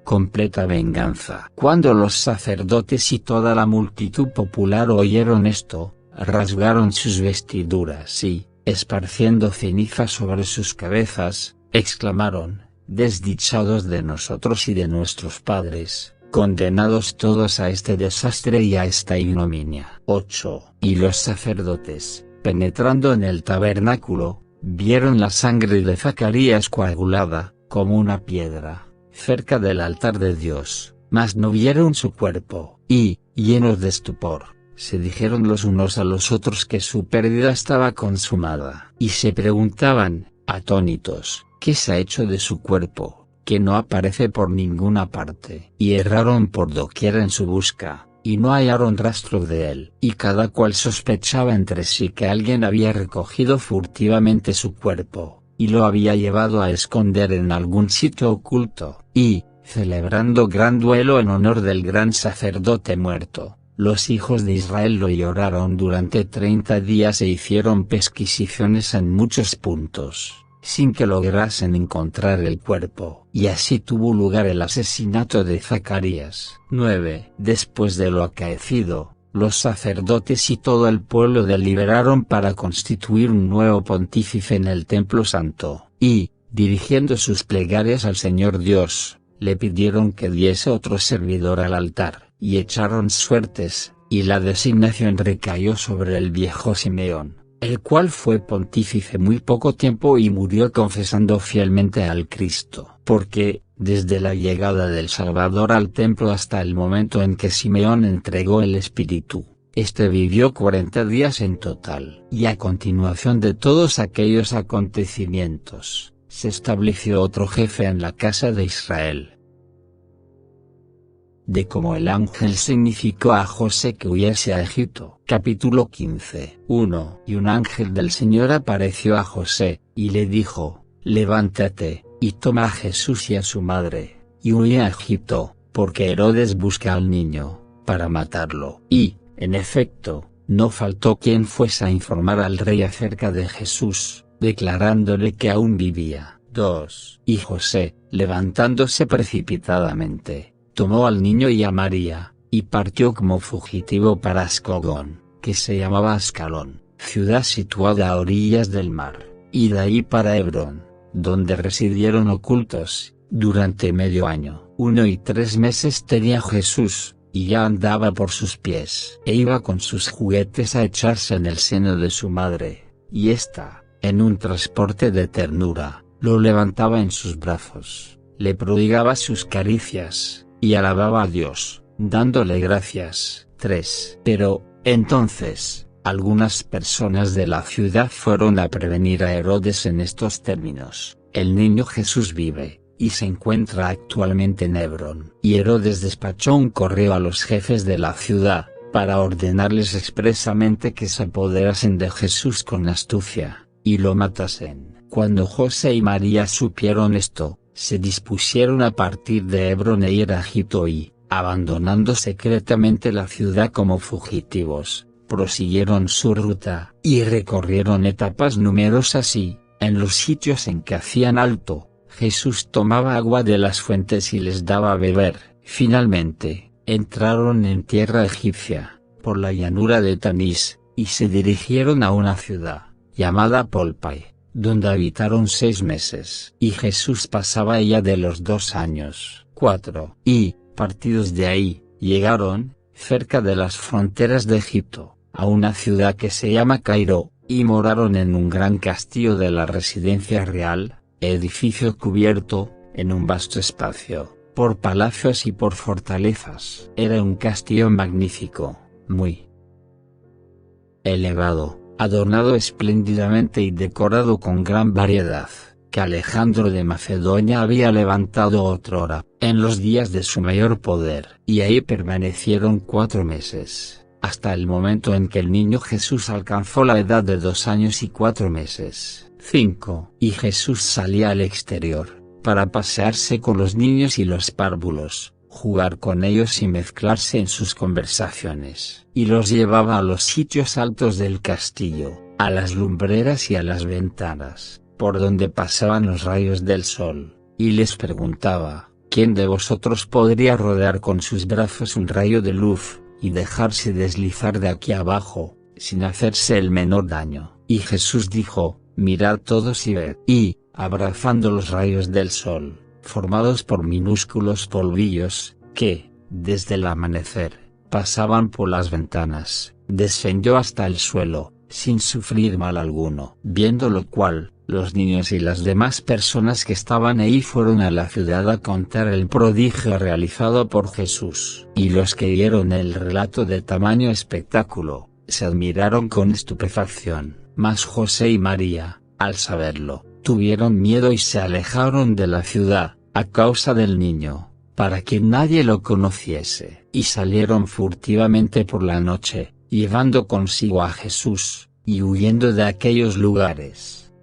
completa venganza. Cuando los sacerdotes y toda la multitud popular oyeron esto, rasgaron sus vestiduras y, esparciendo ceniza sobre sus cabezas, exclamaron: desdichados de nosotros y de nuestros padres, condenados todos a este desastre y a esta ignominia. 8. Y los sacerdotes, penetrando en el tabernáculo, vieron la sangre de Zacarías coagulada, como una piedra, cerca del altar de Dios, mas no vieron su cuerpo, y, llenos de estupor, se dijeron los unos a los otros que su pérdida estaba consumada. Y se preguntaban, atónitos: ¿qué se ha hecho de su cuerpo, que no aparece por ninguna parte? Y erraron por doquier en su busca, y no hallaron rastro de él. Y cada cual sospechaba entre sí que alguien había recogido furtivamente su cuerpo, y lo había llevado a esconder en algún sitio oculto. Y, celebrando gran duelo en honor del gran sacerdote muerto, los hijos de Israel lo lloraron durante 30 días e hicieron pesquisiciones en muchos puntos, sin que lograsen encontrar el cuerpo. Y así tuvo lugar el asesinato de Zacarías. 9. Después de lo acaecido, los sacerdotes y todo el pueblo deliberaron para constituir un nuevo pontífice en el templo santo, y, dirigiendo sus plegarias al Señor Dios, le pidieron que diese otro servidor al altar, y echaron suertes, y la designación recayó sobre el viejo Simeón, el cual fue pontífice muy poco tiempo y murió confesando fielmente al Cristo. Porque, desde la llegada del Salvador al templo hasta el momento en que Simeón entregó el Espíritu, este vivió 40 días en total. Y a continuación de todos aquellos acontecimientos, se estableció otro jefe en la casa de Israel. De cómo el ángel significó a José que huyese a Egipto. Capítulo 15. 1. Y un ángel del Señor apareció a José, y le dijo: levántate, y toma a Jesús y a su madre, y huye a Egipto, porque Herodes busca al niño, para matarlo. Y, en efecto, no faltó quien fuese a informar al rey acerca de Jesús, declarándole que aún vivía. 2. Y José, levantándose precipitadamente, tomó al niño y a María, y partió como fugitivo para Ascalón, que se llamaba Ascalón, ciudad situada a orillas del mar, y de ahí para Hebrón, donde residieron ocultos, durante medio año. 1 y 3 meses tenía Jesús, y ya andaba por sus pies, e iba con sus juguetes a echarse en el seno de su madre, y ésta, en un transporte de ternura, lo levantaba en sus brazos, le prodigaba sus caricias, y alababa a Dios, dándole gracias. 3. Pero, entonces, algunas personas de la ciudad fueron a prevenir a Herodes en estos términos: el niño Jesús vive, y se encuentra actualmente en Hebrón. Y Herodes despachó un correo a los jefes de la ciudad, para ordenarles expresamente que se apoderasen de Jesús con astucia, y lo matasen. Cuando José y María supieron esto, se dispusieron a partir de Hebrón e ir a Egipto y, abandonando secretamente la ciudad como fugitivos, prosiguieron su ruta, y recorrieron etapas numerosas y, en los sitios en que hacían alto, Jesús tomaba agua de las fuentes y les daba a beber. Finalmente, entraron en tierra egipcia, por la llanura de Tanís, y se dirigieron a una ciudad, llamada Polpai, donde habitaron 6 meses. Y Jesús pasaba ella de los 2 años. 4. Y, partidos de ahí, llegaron, cerca de las fronteras de Egipto, a una ciudad que se llama Cairo, y moraron en un gran castillo de la residencia real, edificio cubierto, en un vasto espacio, por palacios y por fortalezas. Era un castillo magnífico, muy elevado, adornado espléndidamente y decorado con gran variedad, que Alejandro de Macedonia había levantado otrora, en los días de su mayor poder. Y ahí permanecieron 4 meses, hasta el momento en que el niño Jesús alcanzó la edad de 2 años y 4 meses. 5. Y Jesús salía al exterior, para pasearse con los niños y los párvulos, jugar con ellos y mezclarse en sus conversaciones. Y los llevaba a los sitios altos del castillo, a las lumbreras y a las ventanas, por donde pasaban los rayos del sol, y les preguntaba: ¿quién de vosotros podría rodear con sus brazos un rayo de luz, y dejarse deslizar de aquí abajo, sin hacerse el menor daño? Y Jesús dijo: mirad todos y ved. Y, abrazando los rayos del sol, formados por minúsculos polvillos, que, desde el amanecer, pasaban por las ventanas, descendió hasta el suelo, sin sufrir mal alguno. Viendo lo cual, los niños y las demás personas que estaban ahí fueron a la ciudad a contar el prodigio realizado por Jesús. Y los que vieron el relato de tamaño espectáculo, se admiraron con estupefacción. Mas José y María, al saberlo, tuvieron miedo y se alejaron de la ciudad, a causa del niño, para que nadie lo conociese. Y salieron furtivamente por la noche, llevando consigo a Jesús, y huyendo de aquellos lugares.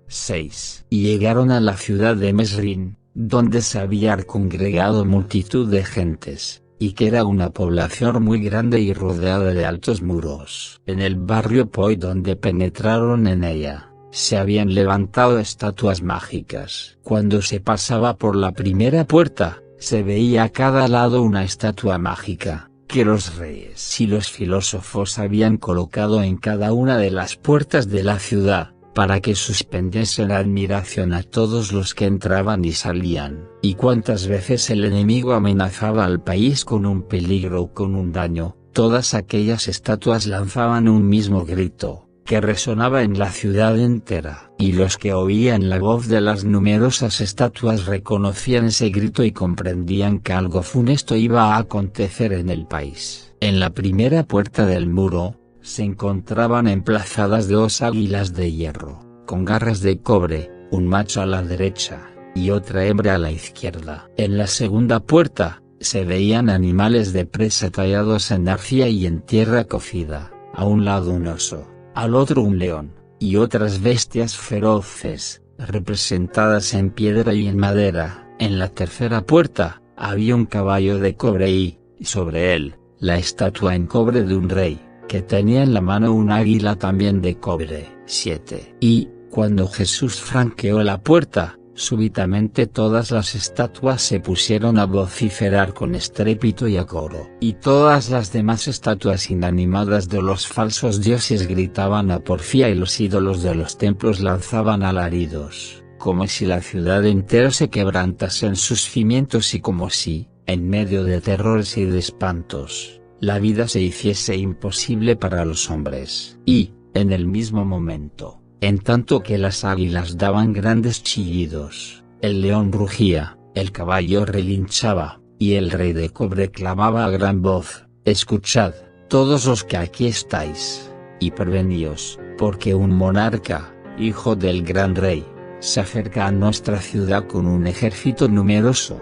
6. Y llegaron a la ciudad de Mesrín, donde se había congregado multitud de gentes, y que era una población muy grande y rodeada de altos muros. En el barrio Poi donde penetraron en ella, se habían levantado estatuas mágicas. Cuando se pasaba por la primera puerta, se veía a cada lado una estatua mágica, que los reyes y los filósofos habían colocado en cada una de las puertas de la ciudad, para que suspendiesen admiración a todos los que entraban y salían. Y cuántas veces el enemigo amenazaba al país con un peligro o con un daño, todas aquellas estatuas lanzaban un mismo grito, que resonaba en la ciudad entera. Y los que oían la voz de las numerosas estatuas reconocían ese grito y comprendían que algo funesto iba a acontecer en el país. En la primera puerta del muro, se encontraban emplazadas 2 águilas de hierro, con garras de cobre, un macho a la derecha, y otra hembra a la izquierda. En la segunda puerta, se veían animales de presa tallados en arcilla y en tierra cocida, a un lado un oso, al otro un león, y otras bestias feroces, representadas en piedra y en madera. En la tercera puerta, había un caballo de cobre y, sobre él, la estatua en cobre de un rey, que tenía en la mano un águila también de cobre. 7. Y, cuando Jesús franqueó la puerta, súbitamente todas las estatuas se pusieron a vociferar con estrépito y a coro. Y todas las demás estatuas inanimadas de los falsos dioses gritaban a porfía y los ídolos de los templos lanzaban alaridos, como si la ciudad entera se quebrantase en sus cimientos y como si, en medio de terrores y de espantos, la vida se hiciese imposible para los hombres. Y, en el mismo momento, en tanto que las águilas daban grandes chillidos, el león rugía, el caballo relinchaba, y el rey de cobre clamaba a gran voz: escuchad, todos los que aquí estáis, y preveníos, porque un monarca, hijo del gran rey, se acerca a nuestra ciudad con un ejército numeroso.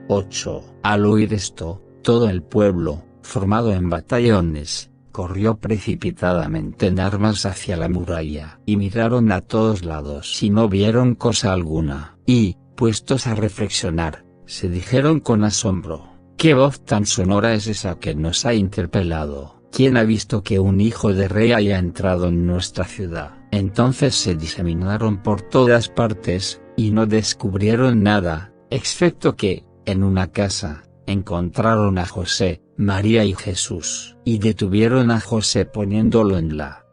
8. Al oír esto, todo el pueblo, formado en batallones, corrió precipitadamente en armas hacia la muralla. Y miraron a todos lados y no vieron cosa alguna. Y, puestos a reflexionar, se dijeron con asombro: ¿qué voz tan sonora es esa que nos ha interpelado? ¿Quién ha visto que un hijo de rey haya entrado en nuestra ciudad? Entonces se diseminaron por todas partes, y no descubrieron nada, excepto que, en una casa, encontraron a José, María y Jesús, y detuvieron a José poniéndolo en la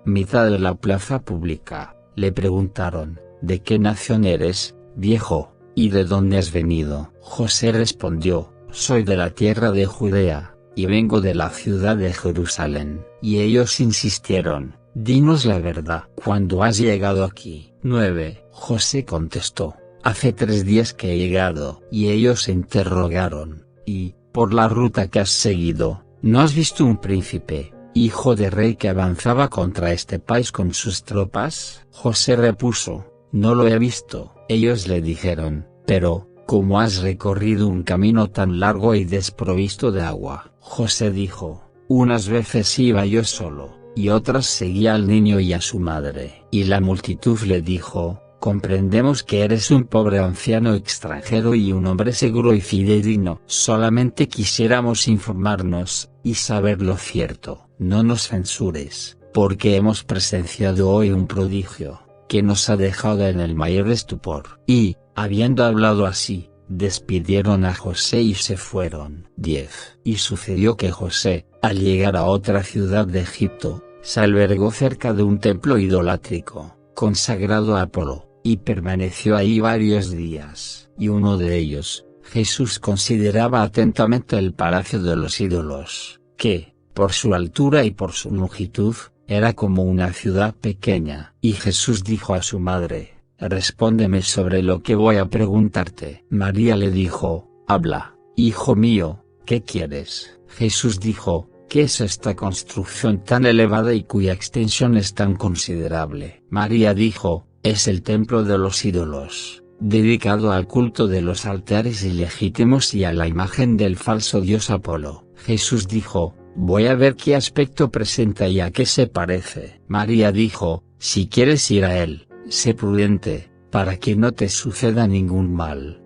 mitad de la plaza pública. Le preguntaron: ¿de qué nación eres, viejo, y de dónde has venido? José respondió: soy de la tierra de Judea, y vengo de la ciudad de Jerusalén. Y ellos insistieron: dinos la verdad, ¿cuándo has llegado aquí? 9. José contestó: hace 3 días que he llegado. Y ellos se interrogaron: ¿y, por la ruta que has seguido, no has visto un príncipe, hijo de rey, que avanzaba contra este país con sus tropas? José repuso: no lo he visto. Ellos le dijeron: pero, ¿cómo has recorrido un camino tan largo y desprovisto de agua? José dijo: unas veces iba yo solo, y otras seguía al niño y a su madre. Y la multitud le dijo: comprendemos que eres un pobre anciano extranjero y un hombre seguro y fidedigno. Solamente quisiéramos informarnos, y saber lo cierto. No nos censures, porque hemos presenciado hoy un prodigio, que nos ha dejado en el mayor estupor. Y, habiendo hablado así, despidieron a José y se fueron. 10. Y sucedió que José, al llegar a otra ciudad de Egipto, se albergó cerca de un templo idolátrico, consagrado a Apolo, y permaneció ahí varios días. Y uno de ellos, Jesús, consideraba atentamente el palacio de los ídolos, que, por su altura y por su longitud, era como una ciudad pequeña. Y Jesús dijo a su madre: respóndeme sobre lo que voy a preguntarte. María le dijo: habla, hijo mío, ¿qué quieres? Jesús dijo: ¿qué es esta construcción tan elevada y cuya extensión es tan considerable? María dijo: es el templo de los ídolos, dedicado al culto de los altares ilegítimos y a la imagen del falso dios Apolo. Jesús dijo: voy a ver qué aspecto presenta y a qué se parece. María dijo: si quieres ir a él, sé prudente, para que no te suceda ningún mal.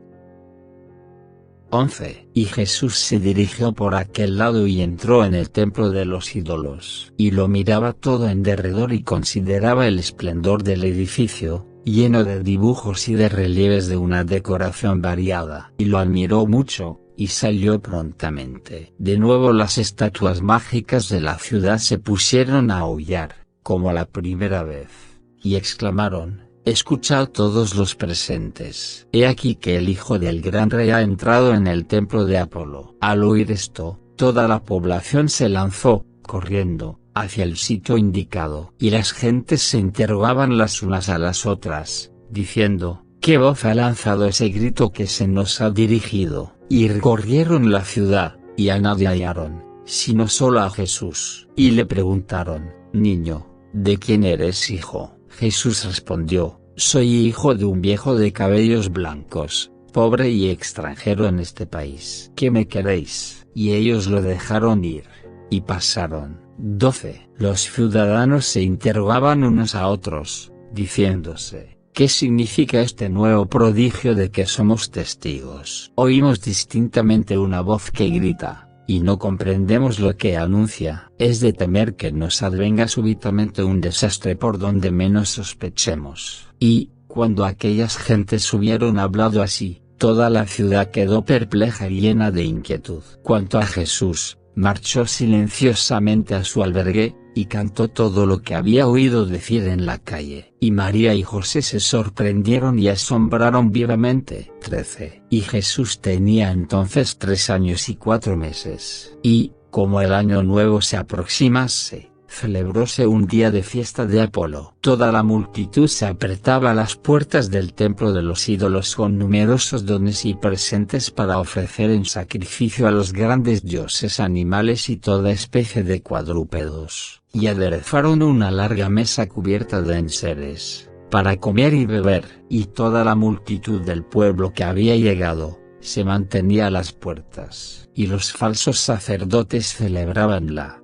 11. Y Jesús se dirigió por aquel lado y entró en el templo de los ídolos. Y lo miraba todo en derredor y consideraba el esplendor del edificio, lleno de dibujos y de relieves de una decoración variada. Y lo admiró mucho, y salió prontamente. De nuevo las estatuas mágicas de la ciudad se pusieron a aullar, como la primera vez. Y exclamaron: «Escuchad todos los presentes. He aquí que el hijo del gran rey ha entrado en el templo de Apolo». Al oír esto, toda la población se lanzó, corriendo, hacia el sitio indicado. Y las gentes se interrogaban las unas a las otras, diciendo: «¿Qué voz ha lanzado ese grito que se nos ha dirigido?». Y recorrieron la ciudad, y a nadie hallaron, sino solo a Jesús. Y le preguntaron: «Niño, ¿de quién eres hijo?». Jesús respondió: «Soy hijo de un viejo de cabellos blancos, pobre y extranjero en este país. ¿Qué me queréis?». Y ellos lo dejaron ir, y pasaron. 12. Los ciudadanos se interrogaban unos a otros, diciéndose: «¿Qué significa este nuevo prodigio de que somos testigos? Oímos distintamente una voz que grita, y no comprendemos lo que anuncia. Es de temer que nos advenga súbitamente un desastre por donde menos sospechemos». Y, cuando aquellas gentes hubieron hablado así, toda la ciudad quedó perpleja y llena de inquietud. Cuanto a Jesús, marchó silenciosamente a su albergue, y cantó todo lo que había oído decir en la calle. Y María y José se sorprendieron y asombraron vivamente. 13. Y Jesús tenía entonces 3 años y 4 meses. Y, como el año nuevo se aproximase, celebróse un día de fiesta de Apolo. Toda la multitud se apretaba a las puertas del templo de los ídolos con numerosos dones y presentes para ofrecer en sacrificio a los grandes dioses animales y toda especie de cuadrúpedos. Y aderezaron una larga mesa cubierta de enseres, para comer y beber. Y toda la multitud del pueblo que había llegado, se mantenía a las puertas. Y los falsos sacerdotes celebraban la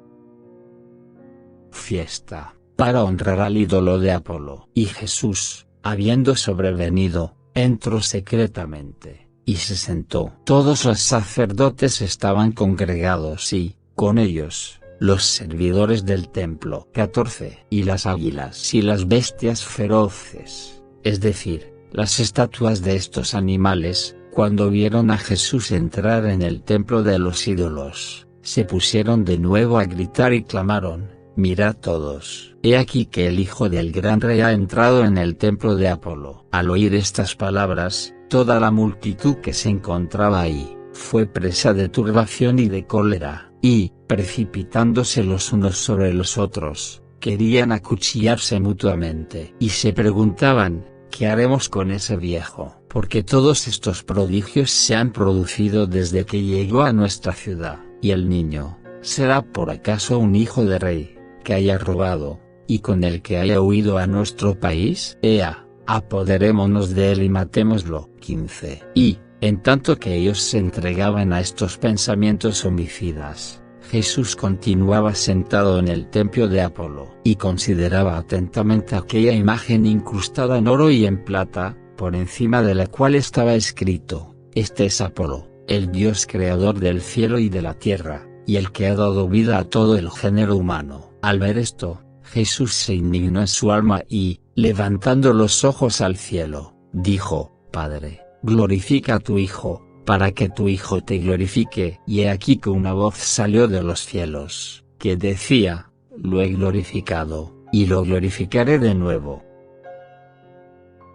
fiesta, para honrar al ídolo de Apolo. Y Jesús, habiendo sobrevenido, entró secretamente, y se sentó. Todos los sacerdotes estaban congregados y, con ellos, los servidores del templo. 14. Y las águilas y las bestias feroces, es decir, las estatuas de estos animales, cuando vieron a Jesús entrar en el templo de los ídolos, se pusieron de nuevo a gritar y clamaron: «Mirad todos, he aquí que el hijo del gran rey ha entrado en el templo de Apolo». Al oír estas palabras, toda la multitud que se encontraba ahí, fue presa de turbación y de cólera, y, precipitándose los unos sobre los otros, querían acuchillarse mutuamente. Y se preguntaban: «¿Qué haremos con ese viejo? Porque todos estos prodigios se han producido desde que llegó a nuestra ciudad. Y el niño, ¿será por acaso un hijo de rey, que haya robado, y con el que haya huido a nuestro país? Ea, apoderémonos de él y matémoslo». 15. Y, en tanto que ellos se entregaban a estos pensamientos homicidas, Jesús continuaba sentado en el templo de Apolo, y consideraba atentamente aquella imagen incrustada en oro y en plata, por encima de la cual estaba escrito: «Este es Apolo, el Dios creador del cielo y de la tierra, y el que ha dado vida a todo el género humano». Al ver esto, Jesús se indignó en su alma y, levantando los ojos al cielo, dijo: «Padre, glorifica a tu Hijo, para que tu Hijo te glorifique». Y he aquí que una voz salió de los cielos, que decía: «Lo he glorificado, y lo glorificaré de nuevo».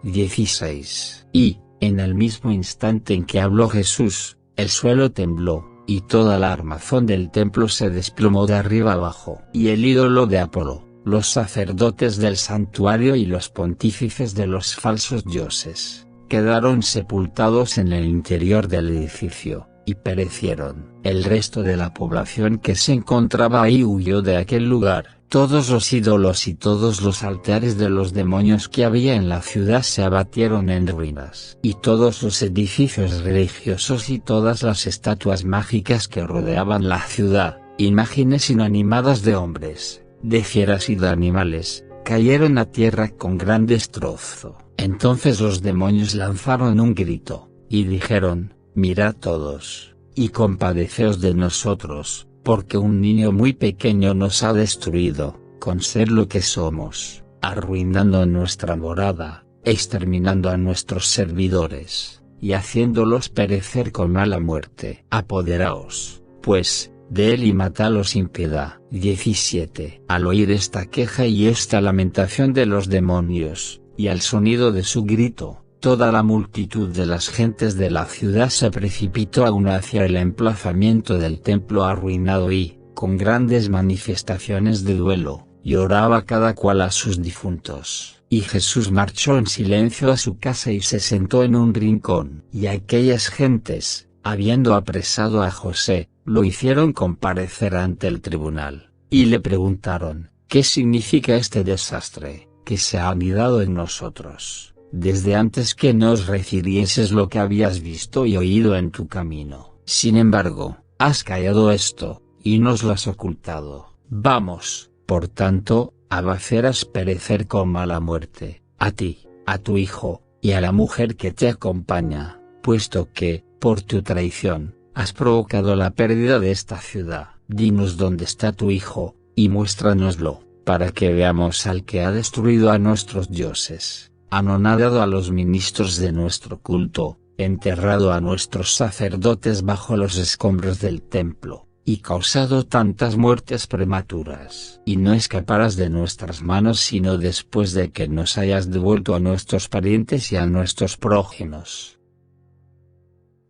16. Y, en el mismo instante en que habló Jesús, el suelo tembló, y toda la armazón del templo se desplomó de arriba abajo. Y el ídolo de Apolo, los sacerdotes del santuario y los pontífices de los falsos dioses, quedaron sepultados en el interior del edificio, y perecieron. El resto de la población que se encontraba ahí huyó de aquel lugar. Todos los ídolos y todos los altares de los demonios que había en la ciudad se abatieron en ruinas. Y todos los edificios religiosos y todas las estatuas mágicas que rodeaban la ciudad, imágenes inanimadas de hombres, de fieras y de animales, cayeron a tierra con gran destrozo. Entonces los demonios lanzaron un grito, y dijeron: mirad todos, y compadeceos de nosotros, porque un niño muy pequeño nos ha destruido, con ser lo que somos, arruinando nuestra morada, exterminando a nuestros servidores, y haciéndolos perecer con mala muerte. Apoderaos, pues, de él y matadlo sin piedad. 17. Al oír esta queja y esta lamentación de los demonios, y al sonido de su grito, toda la multitud de las gentes de la ciudad se precipitó aún hacia el emplazamiento del templo arruinado y, con grandes manifestaciones de duelo, lloraba cada cual a sus difuntos. Y Jesús marchó en silencio a su casa y se sentó en un rincón. Y aquellas gentes, habiendo apresado a José, lo hicieron comparecer ante el tribunal, y le preguntaron, ¿qué significa este desastre, que se ha anidado en nosotros, desde antes que nos refirieses lo que habías visto y oído en tu camino? Sin embargo, has callado esto, y nos lo has ocultado. Vamos, por tanto, a hacerás perecer con mala muerte, a ti, a tu hijo, y a la mujer que te acompaña, puesto que, por tu traición, has provocado la pérdida de esta ciudad. Dinos dónde está tu hijo, y muéstranoslo, para que veamos al que ha destruido a nuestros dioses, anonadado a los ministros de nuestro culto, enterrado a nuestros sacerdotes bajo los escombros del templo, y causado tantas muertes prematuras. Y no escaparás de nuestras manos sino después de que nos hayas devuelto a nuestros parientes y a nuestros prójimos.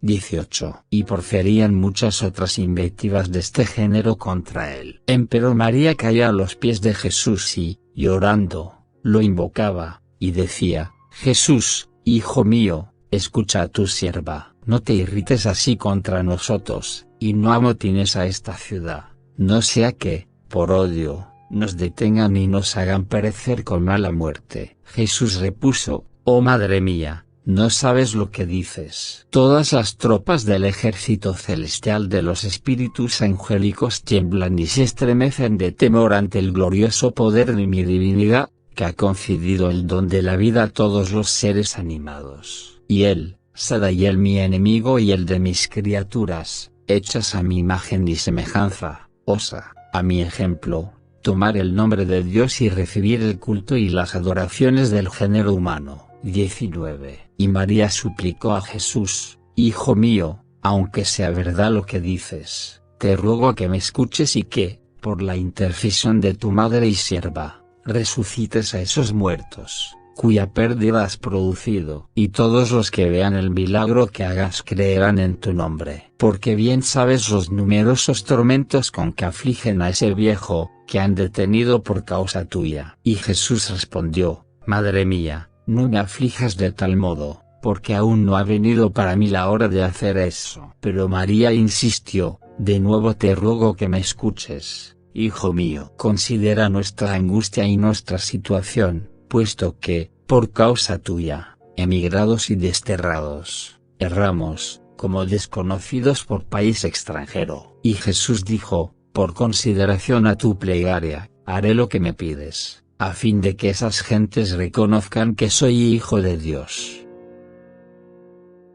18. Y proferían muchas otras invectivas de este género contra él. Empero María caía a los pies de Jesús y, llorando, lo invocaba, y decía, Jesús, hijo mío, escucha a tu sierva, no te irrites así contra nosotros, y no amotines a esta ciudad, no sea que, por odio, nos detengan y nos hagan perecer con mala muerte. Jesús repuso, oh madre mía, no sabes lo que dices. Todas las tropas del ejército celestial de los espíritus angélicos tiemblan y se estremecen de temor ante el glorioso poder de mi divinidad, que ha concedido el don de la vida a todos los seres animados. Y él, Sadael mi enemigo y el de mis criaturas, hechas a mi imagen y semejanza, osa, a mi ejemplo, tomar el nombre de Dios y recibir el culto y las adoraciones del género humano. 19. Y María suplicó a Jesús, Hijo mío, aunque sea verdad lo que dices, te ruego que me escuches y que, por la intercesión de tu madre y sierva, resucites a esos muertos, cuya pérdida has producido, y todos los que vean el milagro que hagas creerán en tu nombre. Porque bien sabes los numerosos tormentos con que afligen a ese viejo, que han detenido por causa tuya. Y Jesús respondió, Madre mía, no me aflijas de tal modo, porque aún no ha venido para mí la hora de hacer eso. Pero María insistió, de nuevo te ruego que me escuches, hijo mío. Considera nuestra angustia y nuestra situación, puesto que, por causa tuya, emigrados y desterrados, erramos, como desconocidos por país extranjero. Y Jesús dijo, por consideración a tu plegaria, haré lo que me pides, a fin de que esas gentes reconozcan que soy hijo de Dios.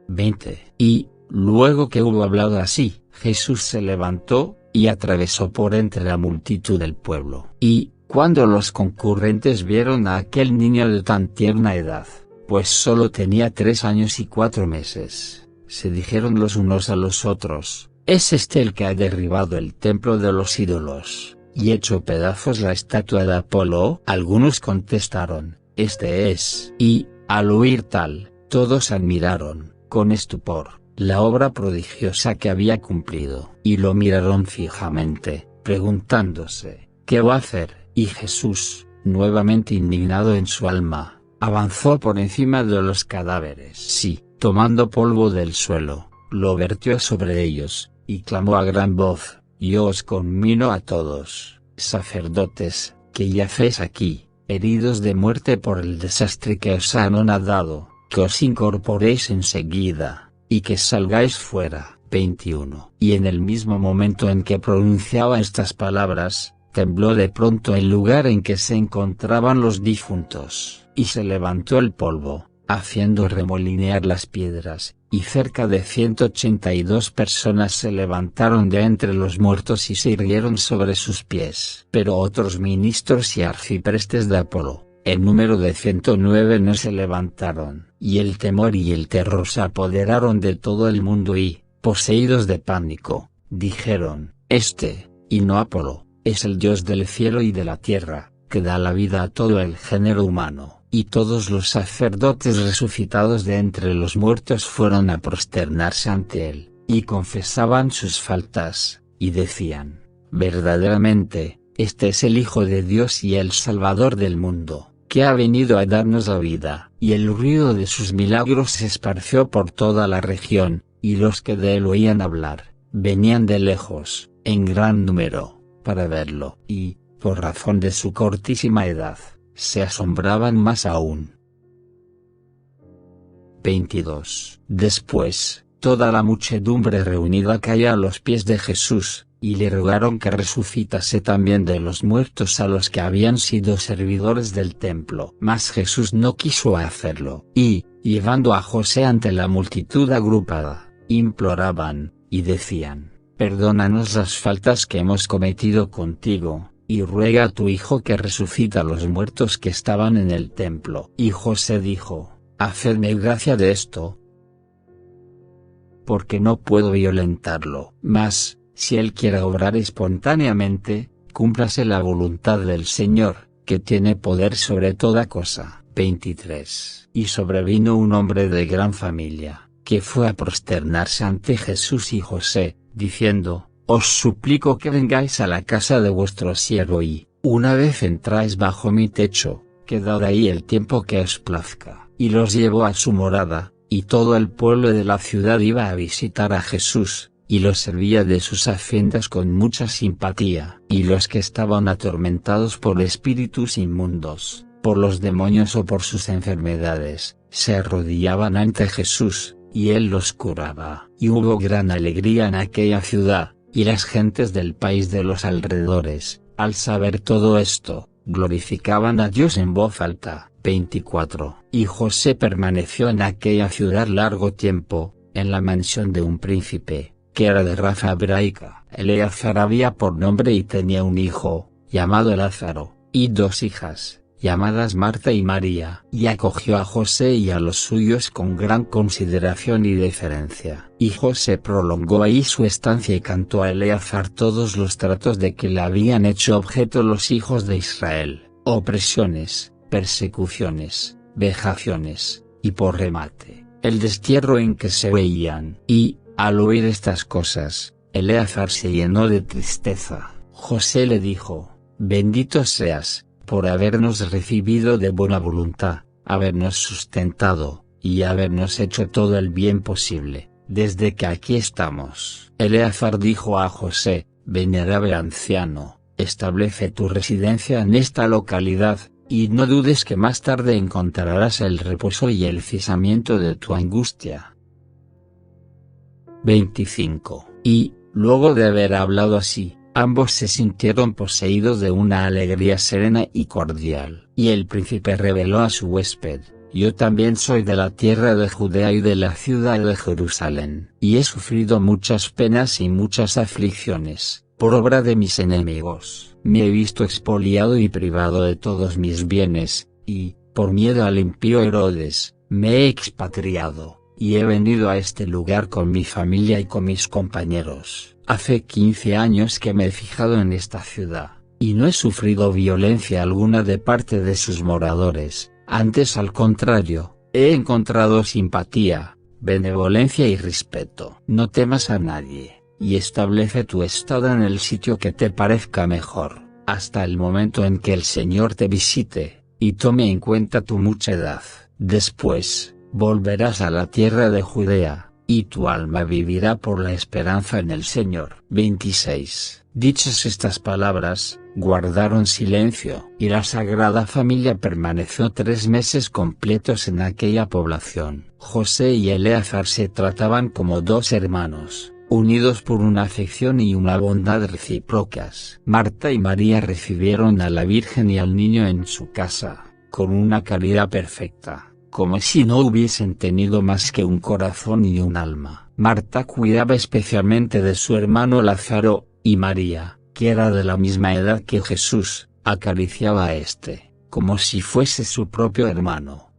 20. Y, luego que hubo hablado así, Jesús se levantó, y atravesó por entre la multitud del pueblo. Y, cuando los concurrentes vieron a aquel niño de tan tierna edad, pues solo tenía 3 años y 4 meses, se dijeron los unos a los otros, ¿es este el que ha derribado el templo de los ídolos, y hecho pedazos la estatua de Apolo? Algunos contestaron, este es. Y, al oír tal, todos admiraron, con estupor, la obra prodigiosa que había cumplido. Y lo miraron fijamente, preguntándose, ¿qué va a hacer? Y Jesús, nuevamente indignado en su alma, avanzó por encima de los cadáveres. Sí, tomando polvo del suelo, lo vertió sobre ellos, y clamó a gran voz, yo os conmino a todos, sacerdotes, que yacéis aquí, heridos de muerte por el desastre que os ha anonadado, que os incorporéis enseguida, y que salgáis fuera. 21. Y en el mismo momento en que pronunciaba estas palabras, tembló de pronto el lugar en que se encontraban los difuntos, y se levantó el polvo, haciendo remolinear las piedras, y cerca de 182 personas se levantaron de entre los muertos y se irguieron sobre sus pies. Pero otros ministros y arciprestes de Apolo, en número de 109, no se levantaron. Y el temor y el terror se apoderaron de todo el mundo y, poseídos de pánico, dijeron: y no Apolo, es el Dios del cielo y de la tierra, que da la vida a todo el género humano. Y todos los sacerdotes resucitados de entre los muertos fueron a prosternarse ante él, y confesaban sus faltas, y decían: verdaderamente, este es el Hijo de Dios y el Salvador del mundo, que ha venido a darnos la vida. Y el ruido de sus milagros se esparció por toda la región, y los que de él oían hablar, venían de lejos, en gran número, para verlo, y, por razón de su cortísima edad, se asombraban más aún. 22. Después, toda la muchedumbre reunida cayó a los pies de Jesús, y le rogaron que resucitase también de los muertos a los que habían sido servidores del templo. Mas Jesús no quiso hacerlo, y, llevando a José ante la multitud agrupada, imploraban, y decían: perdónanos las faltas que hemos cometido contigo, y ruega a tu Hijo que resucita a los muertos que estaban en el templo. Y José dijo: hacedme gracia de esto, porque no puedo violentarlo. Mas, si él quiere obrar espontáneamente, cúmplase la voluntad del Señor, que tiene poder sobre toda cosa. 23. Y sobrevino un hombre de gran familia, que fue a prosternarse ante Jesús y José, diciendo: os suplico que vengáis a la casa de vuestro siervo y, una vez entráis bajo mi techo, quedad ahí el tiempo que os plazca. Y los llevó a su morada, y todo el pueblo de la ciudad iba a visitar a Jesús, y los servía de sus haciendas con mucha simpatía. Y los que estaban atormentados por espíritus inmundos, por los demonios o por sus enfermedades, se arrodillaban ante Jesús, y él los curaba. Y hubo gran alegría en aquella ciudad. Y las gentes del país de los alrededores, al saber todo esto, glorificaban a Dios en voz alta. 24. Y José permaneció en aquella ciudad largo tiempo, en la mansión de un príncipe, que era de raza hebraica. Eleazar había por nombre y tenía un hijo, llamado Lázaro, y dos hijas, llamadas Marta y María. Y acogió a José y a los suyos con gran consideración y deferencia. Y José prolongó ahí su estancia y cantó a Eleazar todos los tratos de que le habían hecho objeto los hijos de Israel, opresiones, persecuciones, vejaciones, y por remate, el destierro en que se veían. Y, al oír estas cosas, Eleazar se llenó de tristeza. José le dijo: bendito seas, por habernos recibido de buena voluntad, habernos sustentado, y habernos hecho todo el bien posible, desde que aquí estamos. Eleazar dijo a José: venerable anciano, establece tu residencia en esta localidad, y no dudes que más tarde encontrarás el reposo y el cesamiento de tu angustia. 25. Y, luego de haber hablado así, ambos se sintieron poseídos de una alegría serena y cordial. Y el príncipe reveló a su huésped: yo también soy de la tierra de Judea y de la ciudad de Jerusalén, y he sufrido muchas penas y muchas aflicciones, por obra de mis enemigos. Me he visto expoliado y privado de todos mis bienes, y, por miedo al impío Herodes, me he expatriado, y he venido a este lugar con mi familia y con mis compañeros. Hace 15 años que me he fijado en esta ciudad, y no he sufrido violencia alguna de parte de sus moradores, antes al contrario, he encontrado simpatía, benevolencia y respeto. No temas a nadie, y establece tu estado en el sitio que te parezca mejor, hasta el momento en que el Señor te visite, y tome en cuenta tu mucha edad. Después, volverás a la tierra de Judea, y tu alma vivirá por la esperanza en el Señor. 26. Dichas estas palabras, guardaron silencio, y la Sagrada Familia permaneció 3 meses completos en aquella población. José y Eleazar se trataban como 2 hermanos, unidos por una afección y una bondad recíprocas. Marta y María recibieron a la Virgen y al niño en su casa, con una caridad perfecta, como si no hubiesen tenido más que un corazón y un alma. Marta cuidaba especialmente de su hermano Lázaro, y María, que era de la misma edad que Jesús, acariciaba a éste, como si fuese su propio hermano.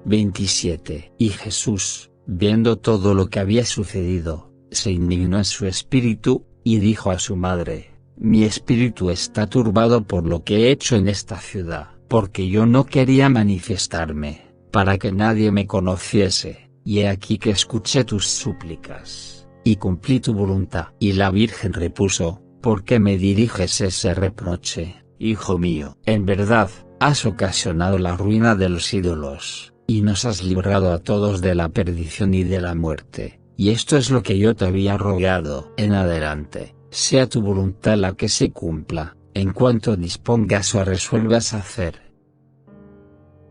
27. Y Jesús, viendo todo lo que había sucedido, se indignó en su espíritu, y dijo a su madre: Mi espíritu está turbado por lo que he hecho en esta ciudad, porque yo no quería manifestarme, para que nadie me conociese, y he aquí que escuché tus súplicas, y cumplí tu voluntad. Y la Virgen repuso: ¿Por qué me diriges ese reproche, hijo mío? En verdad, has ocasionado la ruina de los ídolos, y nos has librado a todos de la perdición y de la muerte, y esto es lo que yo te había rogado. En adelante, sea tu voluntad la que se cumpla, en cuanto dispongas o resuelvas hacer.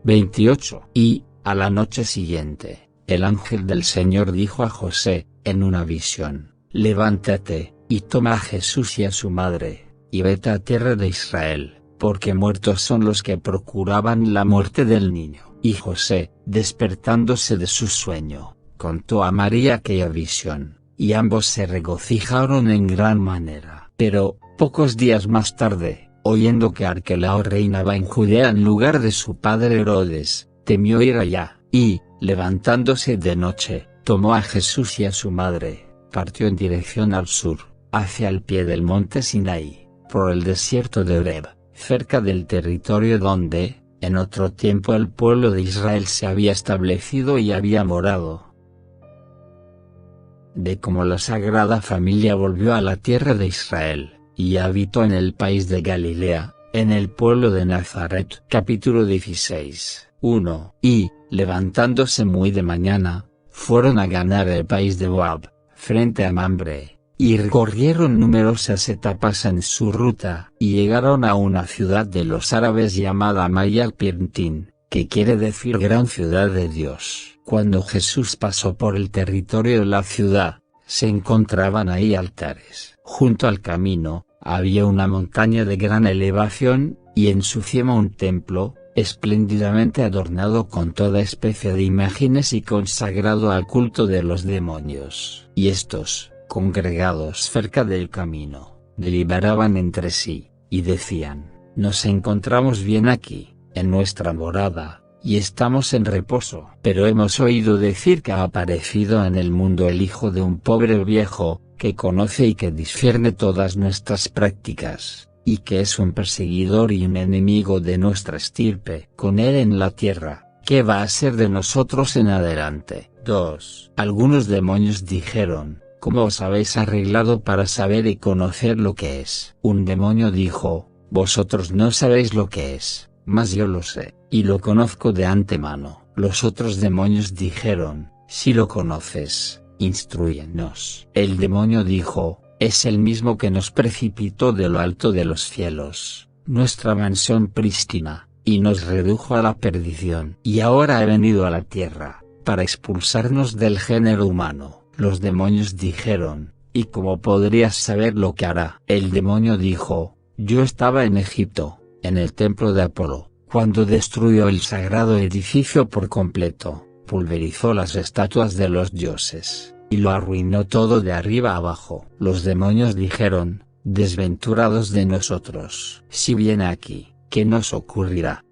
28. Y, a la noche siguiente, el ángel del Señor dijo a José, en una visión: Levántate, y toma a Jesús y a su madre, y vete a tierra de Israel, porque muertos son los que procuraban la muerte del niño. Y José, despertándose de su sueño, contó a María aquella visión, y ambos se regocijaron en gran manera. Pero, pocos días más tarde, oyendo que Arquelao reinaba en Judea en lugar de su padre Herodes, temió ir allá, y, levantándose de noche, tomó a Jesús y a su madre, partió en dirección al sur, hacia el pie del monte Sinaí, por el desierto de Horeb, cerca del territorio donde, en otro tiempo, el pueblo de Israel se había establecido y había morado. De cómo la Sagrada Familia volvió a la tierra de Israel, y habitó en el país de Galilea, en el pueblo de Nazaret. Capítulo 16. 1. Y, levantándose muy de mañana, fueron a ganar el país de Moab, frente a Mamre, y recorrieron numerosas etapas en su ruta, y llegaron a una ciudad de los árabes llamada Mayalpirtin, que quiere decir gran ciudad de Dios. Cuando Jesús pasó por el territorio de la ciudad, se encontraban ahí altares. Junto al camino, había una montaña de gran elevación, y en su cima un templo, espléndidamente adornado con toda especie de imágenes y consagrado al culto de los demonios. Y estos, congregados cerca del camino, deliberaban entre sí, y decían: Nos encontramos bien aquí, en nuestra morada, y estamos en reposo. Pero hemos oído decir que ha aparecido en el mundo el hijo de un pobre viejo, que conoce y que discierne todas nuestras prácticas, y que es un perseguidor y un enemigo de nuestra estirpe. Con él en la tierra, ¿qué va a ser de nosotros en adelante? 2. Algunos demonios dijeron: ¿Cómo os habéis arreglado para saber y conocer lo que es? Un demonio dijo: Vosotros no sabéis lo que es, mas yo lo sé, y lo conozco de antemano. Los otros demonios dijeron: Si lo conoces, instrúyenos. El demonio dijo: Es el mismo que nos precipitó de lo alto de los cielos, nuestra mansión prístina, y nos redujo a la perdición. Y ahora he venido a la tierra, para expulsarnos del género humano. Los demonios dijeron: ¿Y cómo podrías saber lo que hará? El demonio dijo: Yo estaba en Egipto, en el templo de Apolo, cuando destruyó el sagrado edificio por completo, pulverizó las estatuas de los dioses, y lo arruinó todo de arriba abajo. Los demonios dijeron: Desventurados de nosotros, si viene aquí, ¿qué nos ocurrirá?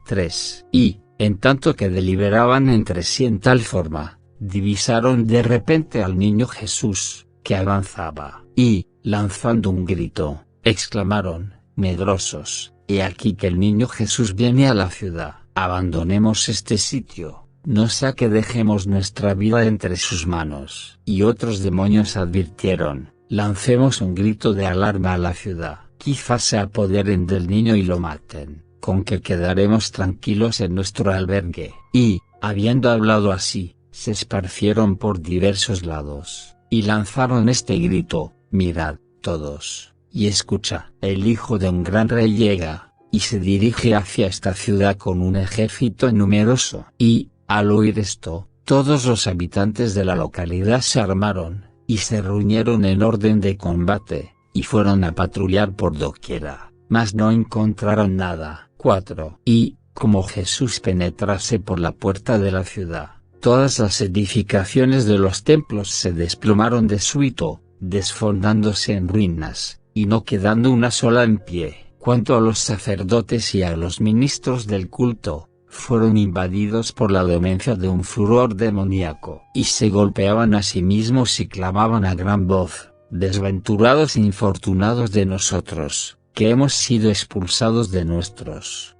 3. Y, en tanto que deliberaban entre sí en tal forma, divisaron de repente al niño Jesús, que avanzaba, y, lanzando un grito, exclamaron, medrosos: He aquí que el niño Jesús viene a la ciudad. Abandonemos este sitio, no sea que dejemos nuestra vida entre sus manos. Y otros demonios advirtieron: Lancemos un grito de alarma a la ciudad, quizás se apoderen del niño y lo maten, con que quedaremos tranquilos en nuestro albergue. Y, habiendo hablado así, se esparcieron por diversos lados, y lanzaron este grito: Mirad, todos, y escucha, el hijo de un gran rey llega, y se dirige hacia esta ciudad con un ejército numeroso. Y, al oír esto, todos los habitantes de la localidad se armaron, y se reunieron en orden de combate, y fueron a patrullar por doquiera, mas no encontraron nada. 4. Y, como Jesús penetrase por la puerta de la ciudad, todas las edificaciones de los templos se desplomaron de súbito, desfondándose en ruinas, y no quedando una sola en pie. Cuanto a los sacerdotes y a los ministros del culto, fueron invadidos por la demencia de un furor demoníaco, y se golpeaban a sí mismos y clamaban a gran voz: «Desventurados e infortunados de nosotros, que hemos sido expulsados de nuestros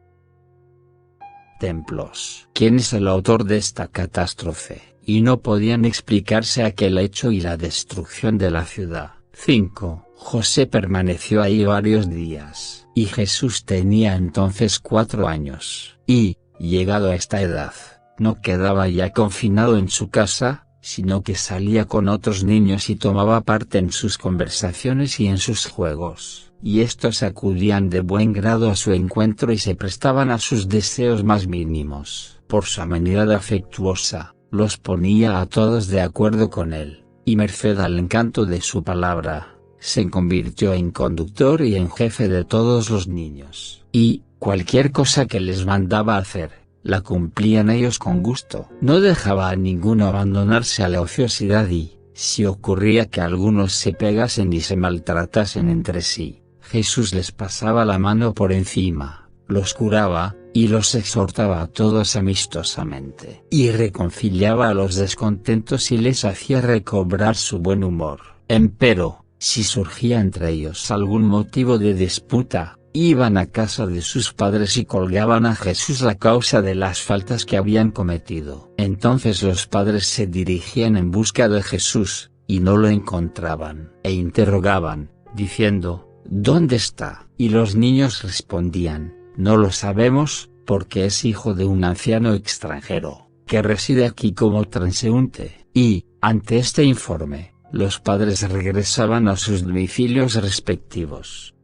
templos». ¿Quién es el autor de esta catástrofe? Y no podían explicarse aquel hecho y la destrucción de la ciudad. 5. José permaneció ahí varios días, y Jesús tenía entonces 4 años, y, llegado a esta edad, no quedaba ya confinado en su casa, sino que salía con otros niños y tomaba parte en sus conversaciones y en sus juegos, y estos acudían de buen grado a su encuentro y se prestaban a sus deseos más mínimos. Por su amenidad afectuosa, los ponía a todos de acuerdo con él, y merced al encanto de su palabra, se convirtió en conductor y en jefe de todos los niños, y, cualquier cosa que les mandaba hacer, la cumplían ellos con gusto. No dejaba a ninguno abandonarse a la ociosidad y, si ocurría que algunos se pegasen y se maltratasen entre sí, Jesús les pasaba la mano por encima, los curaba, y los exhortaba a todos amistosamente, y reconciliaba a los descontentos y les hacía recobrar su buen humor. Empero, si surgía entre ellos algún motivo de disputa, iban a casa de sus padres y colgaban a Jesús la causa de las faltas que habían cometido. Entonces los padres se dirigían en busca de Jesús, y no lo encontraban, e interrogaban, diciendo: «¿Dónde está?». Y los niños respondían: «No lo sabemos, porque es hijo de un anciano extranjero, que reside aquí como transeúnte». Y, ante este informe, los padres regresaban a sus domicilios respectivos.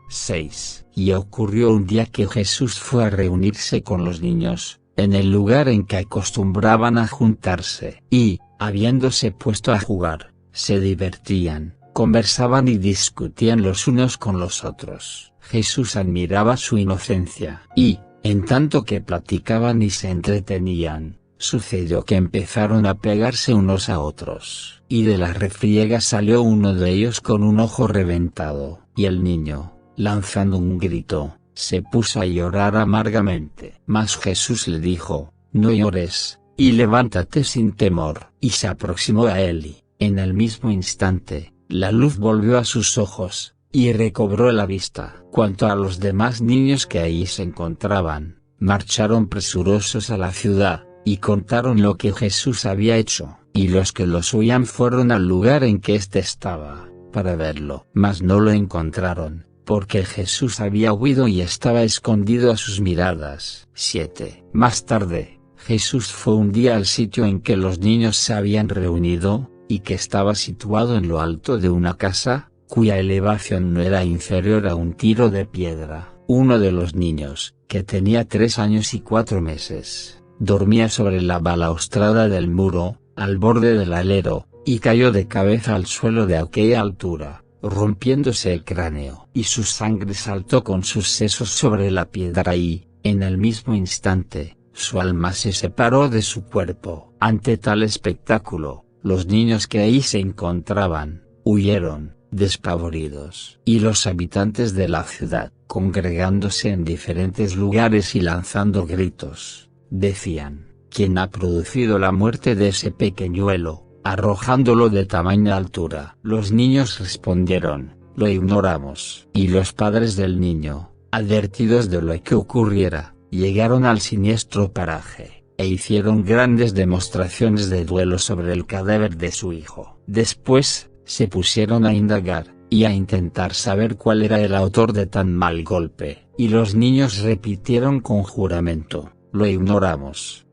6. Y ocurrió un día que Jesús fue a reunirse con los niños, en el lugar en que acostumbraban a juntarse, y, habiéndose puesto a jugar, se divertían, conversaban y discutían los unos con los otros. Jesús admiraba su inocencia, y, en tanto que platicaban y se entretenían, sucedió que empezaron a pegarse unos a otros, y de la refriega salió uno de ellos con un ojo reventado, y el niño, lanzando un grito, se puso a llorar amargamente. Mas Jesús le dijo: «No llores, y levántate sin temor». Y se aproximó a él y, en el mismo instante, la luz volvió a sus ojos, y recobró la vista. Cuanto a los demás niños que ahí se encontraban, marcharon presurosos a la ciudad, y contaron lo que Jesús había hecho, y los que los oían fueron al lugar en que éste estaba, para verlo. Mas no lo encontraron, porque Jesús había huido y estaba escondido a sus miradas. 7. Más tarde, Jesús fue un día al sitio en que los niños se habían reunido, y que estaba situado en lo alto de una casa, cuya elevación no era inferior a un tiro de piedra. Uno de los niños, que tenía 3 años y 4 meses, dormía sobre la balaustrada del muro, al borde del alero, y cayó de cabeza al suelo de aquella altura, rompiéndose el cráneo. Y su sangre saltó con sus sesos sobre la piedra y, en el mismo instante, su alma se separó de su cuerpo. Ante tal espectáculo, los niños que ahí se encontraban, huyeron, despavoridos. Y los habitantes de la ciudad, congregándose en diferentes lugares y lanzando gritos, decían: «¿Quién ha producido la muerte de ese pequeñuelo, arrojándolo de tamaña altura?». Los niños respondieron: «Lo ignoramos». Y los padres del niño, advertidos de lo que ocurriera, llegaron al siniestro paraje, e hicieron grandes demostraciones de duelo sobre el cadáver de su hijo. Después, se pusieron a indagar, y a intentar saber cuál era el autor de tan mal golpe. Y los niños repitieron con juramento: «Lo ignoramos».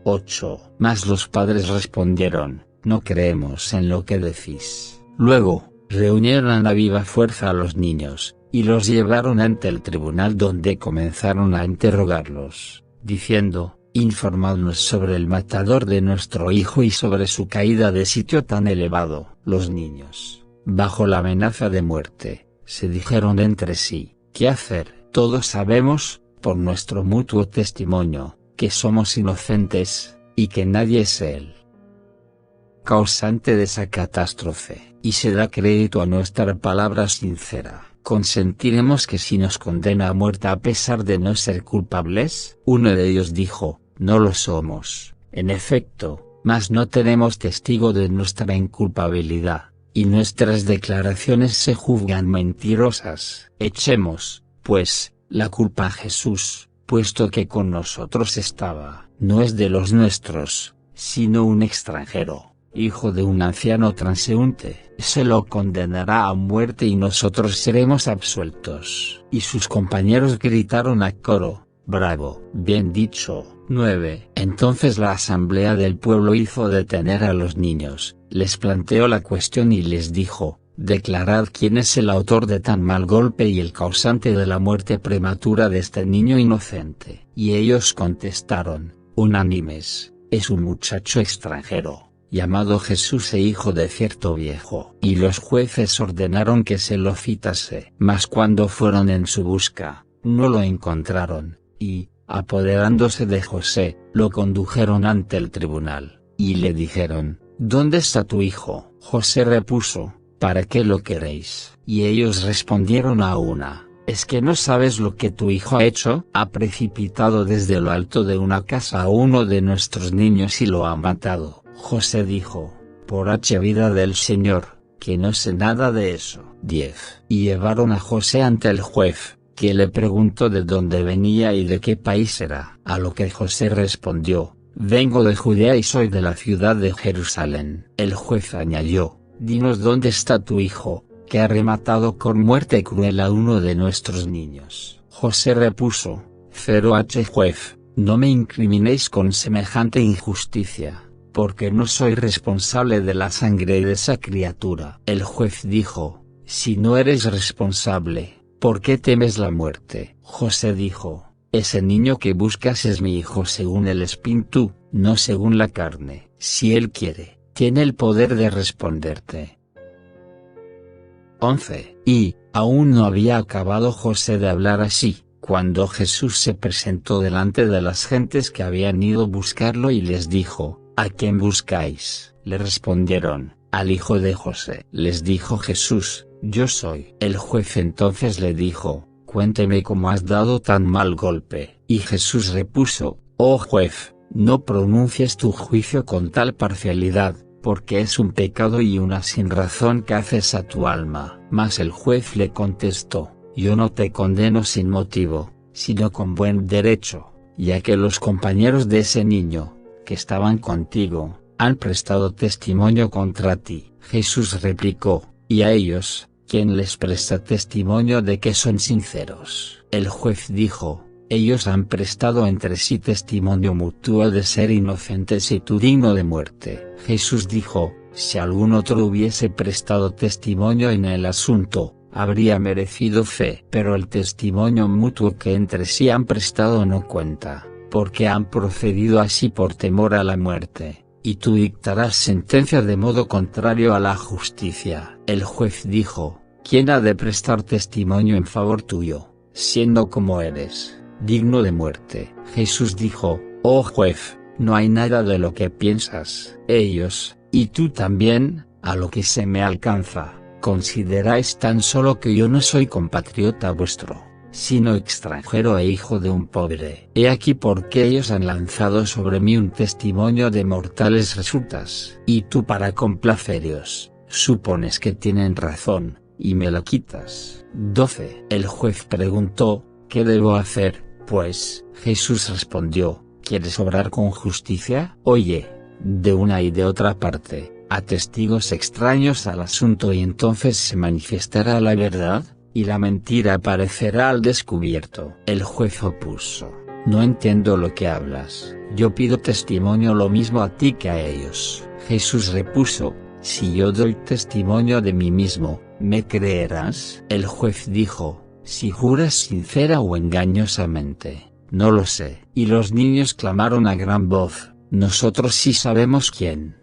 8. Mas los padres respondieron: «No creemos en lo que decís». Luego, reunieron a viva fuerza a los niños, y los llevaron ante el tribunal, donde comenzaron a interrogarlos, diciendo: «Informadnos sobre el matador de nuestro hijo y sobre su caída de sitio tan elevado». Los niños, bajo la amenaza de muerte, se dijeron entre sí: «¿Qué hacer?». Todos sabemos, por nuestro mutuo testimonio, que somos inocentes, y que nadie es el causante de esa catástrofe, y se da crédito a nuestra palabra sincera. ¿Consentiremos que si nos condena a muerte a pesar de no ser culpables? Uno de ellos dijo, no lo somos, en efecto, mas no tenemos testigo de nuestra inculpabilidad, y nuestras declaraciones se juzgan mentirosas. Echemos, pues, la culpa a Jesús, puesto que con nosotros estaba. No es de los nuestros, sino un extranjero, hijo de un anciano transeúnte. Se lo condenará a muerte y nosotros seremos absueltos. Y sus compañeros gritaron a coro, bravo, bien dicho. 9. Entonces la asamblea del pueblo hizo detener a los niños, les planteó la cuestión y les dijo, declarad quién es el autor de tan mal golpe y el causante de la muerte prematura de este niño inocente. Y ellos contestaron, unánimes, es un muchacho extranjero, llamado Jesús e hijo de cierto viejo. Y los jueces ordenaron que se lo citase. Mas cuando fueron en su busca, no lo encontraron, y, apoderándose de José, lo condujeron ante el tribunal, y le dijeron, ¿dónde está tu hijo? José repuso, ¿para qué lo queréis? Y ellos respondieron a una, ¿es que no sabes lo que tu hijo ha hecho? Ha precipitado desde lo alto de una casa a uno de nuestros niños y lo ha matado. José dijo, por H vida del Señor, que no sé nada de eso. 10. Y llevaron a José ante el juez, que le preguntó de dónde venía y de qué país era. A lo que José respondió, vengo de Judea y soy de la ciudad de Jerusalén. El juez añadió, dinos dónde está tu hijo, que ha rematado con muerte cruel a uno de nuestros niños. José repuso, 0H juez, no me incriminéis con semejante injusticia, porque no soy responsable de la sangre de esa criatura. El juez dijo, si no eres responsable, ¿por qué temes la muerte? José dijo, ese niño que buscas es mi hijo según el espíritu, no según la carne. Si él quiere, tiene el poder de responderte. 11. Y, aún no había acabado José de hablar así, cuando Jesús se presentó delante de las gentes que habían ido a buscarlo y les dijo, ¿a quién buscáis? Le respondieron, al hijo de José. Les dijo Jesús, yo soy. El juez entonces le dijo, cuénteme cómo has dado tan mal golpe. Y Jesús repuso, oh juez, no pronuncies tu juicio con tal parcialidad, porque es un pecado y una sinrazón que haces a tu alma. Mas el juez le contestó, yo no te condeno sin motivo, sino con buen derecho, ya que los compañeros de ese niño, que estaban contigo, han prestado testimonio contra ti. Jesús replicó, y a ellos, ¿quién les presta testimonio de que son sinceros? El juez dijo, ellos han prestado entre sí testimonio mutuo de ser inocentes y tú digno de muerte. Jesús dijo, si algún otro hubiese prestado testimonio en el asunto, habría merecido fe. Pero el testimonio mutuo que entre sí han prestado no cuenta, porque han procedido así por temor a la muerte, y tú dictarás sentencia de modo contrario a la justicia. El juez dijo, ¿quién ha de prestar testimonio en favor tuyo, siendo como eres, digno de muerte? Jesús dijo, oh juez, no hay nada de lo que piensas. Ellos, y tú también, a lo que se me alcanza, consideráis tan solo que yo no soy compatriota vuestro, sino extranjero e hijo de un pobre. He aquí porque ellos han lanzado sobre mí un testimonio de mortales resultas. Y tú para complaceros, supones que tienen razón, y me lo quitas. 12. El juez preguntó, ¿qué debo hacer, pues? Jesús respondió, ¿quieres obrar con justicia? Oye, de una y de otra parte, a testigos extraños al asunto y entonces se manifestará la verdad, y la mentira aparecerá al descubierto. El juez opuso, no entiendo lo que hablas. Yo pido testimonio lo mismo a ti que a ellos. Jesús repuso, si yo doy testimonio de mí mismo, ¿me creerás? El juez dijo, si juras sincera o engañosamente, no lo sé. Y los niños clamaron a gran voz, nosotros sí sabemos quién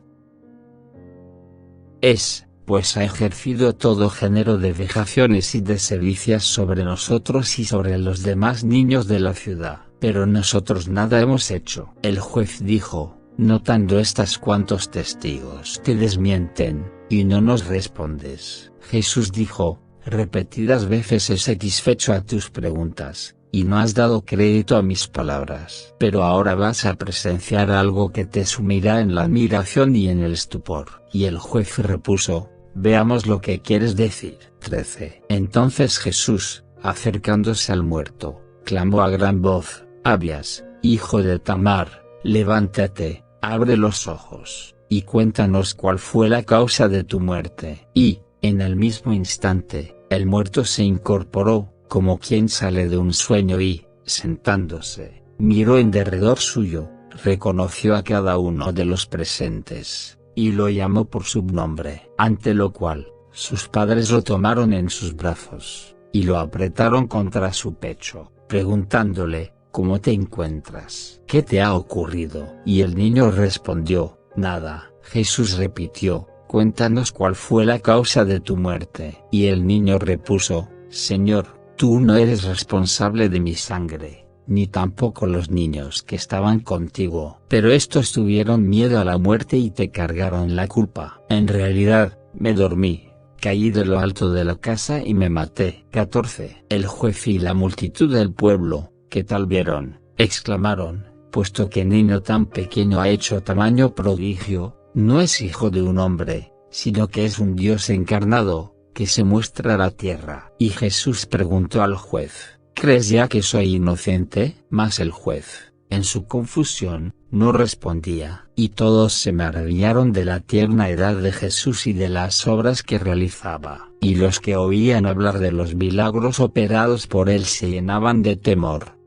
es, pues ha ejercido todo género de vejaciones y de sedicias sobre nosotros y sobre los demás niños de la ciudad, pero nosotros nada hemos hecho. El juez dijo, notando estas cuantos testigos te desmienten, y no nos respondes. Jesús dijo, repetidas veces he satisfecho a tus preguntas, y no has dado crédito a mis palabras. Pero ahora vas a presenciar algo que te sumirá en la admiración y en el estupor. Y el juez repuso, veamos lo que quieres decir. 13. Entonces Jesús, acercándose al muerto, clamó a gran voz, Abias, hijo de Tamar, levántate, abre los ojos, y cuéntanos cuál fue la causa de tu muerte. Y, en el mismo instante, el muerto se incorporó, como quien sale de un sueño y, sentándose, miró en derredor suyo, reconoció a cada uno de los presentes, y lo llamó por su nombre. Ante lo cual, sus padres lo tomaron en sus brazos, y lo apretaron contra su pecho, preguntándole, ¿cómo te encuentras? ¿Qué te ha ocurrido? Y el niño respondió, nada. Jesús repitió, cuéntanos cuál fue la causa de tu muerte. Y el niño repuso, Señor, tú no eres responsable de mi sangre, ni tampoco los niños que estaban contigo. Pero estos tuvieron miedo a la muerte y te cargaron la culpa. En realidad, me dormí, caí de lo alto de la casa y me maté. 14. El juez y la multitud del pueblo, que tal vieron, exclamaron, puesto que niño tan pequeño ha hecho tamaño prodigio, no es hijo de un hombre, sino que es un Dios encarnado, que se muestra a la tierra. Y Jesús preguntó al juez, ¿crees ya que soy inocente? Mas el juez, en su confusión, no respondía. Y todos se maravillaron de la tierna edad de Jesús y de las obras que realizaba. Y los que oían hablar de los milagros operados por él se llenaban de temor.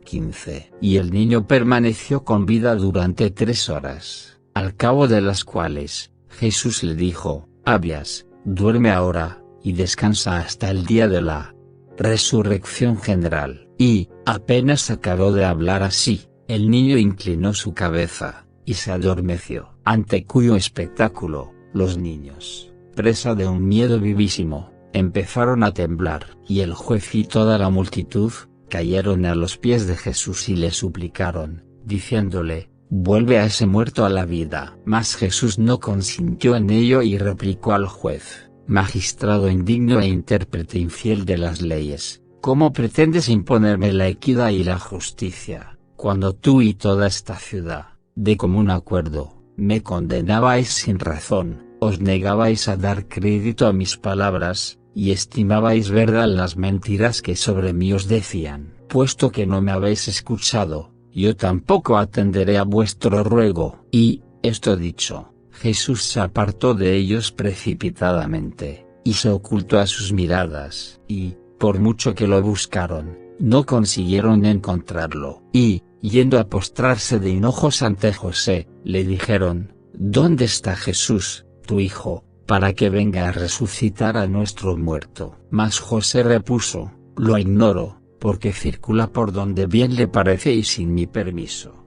15. Y el niño permaneció con vida durante 3 horas, al cabo de las cuales, Jesús le dijo, Abias, duerme ahora, y descansa hasta el día de la resurrección general. Y, apenas acabó de hablar así, el niño inclinó su cabeza, y se adormeció, ante cuyo espectáculo, los niños, presa de un miedo vivísimo, empezaron a temblar. Y el juez y toda la multitud, cayeron a los pies de Jesús y le suplicaron, diciéndole, vuelve a ese muerto a la vida. Mas Jesús no consintió en ello y replicó al juez, magistrado indigno e intérprete infiel de las leyes, ¿cómo pretendes imponerme la equidad y la justicia, cuando tú y toda esta ciudad, de común acuerdo, me condenabais sin razón, os negabais a dar crédito a mis palabras, y estimabais verdad las mentiras que sobre mí os decían? Puesto que no me habéis escuchado, yo tampoco atenderé a vuestro ruego. Y, esto dicho, Jesús se apartó de ellos precipitadamente, y se ocultó a sus miradas, y, por mucho que lo buscaron, no consiguieron encontrarlo. Y, yendo a postrarse de hinojos ante José, le dijeron, ¿dónde está Jesús, tu hijo, para que venga a resucitar a nuestro muerto? Mas José repuso, lo ignoro, porque circula por donde bien le parece y sin mi permiso.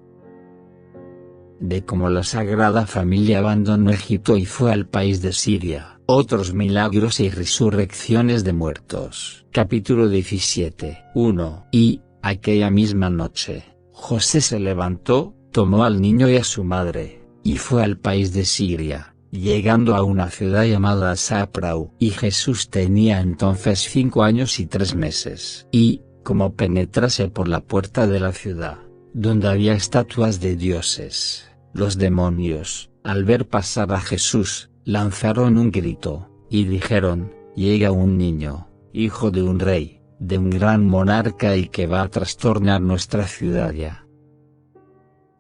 De cómo la Sagrada Familia abandonó Egipto y fue al país de Siria, otros milagros y resurrecciones de muertos. Capítulo 17. 1. Y, aquella misma noche, José se levantó, tomó al niño y a su madre, y fue al país de Siria, llegando a una ciudad llamada Saprau. Y Jesús tenía entonces 5 años y 3 meses. Y, como penetrase por la puerta de la ciudad, donde había estatuas de dioses, los demonios, al ver pasar a Jesús, lanzaron un grito, y dijeron, llega un niño, hijo de un rey, de un gran monarca y que va a trastornar nuestra ciudad ya.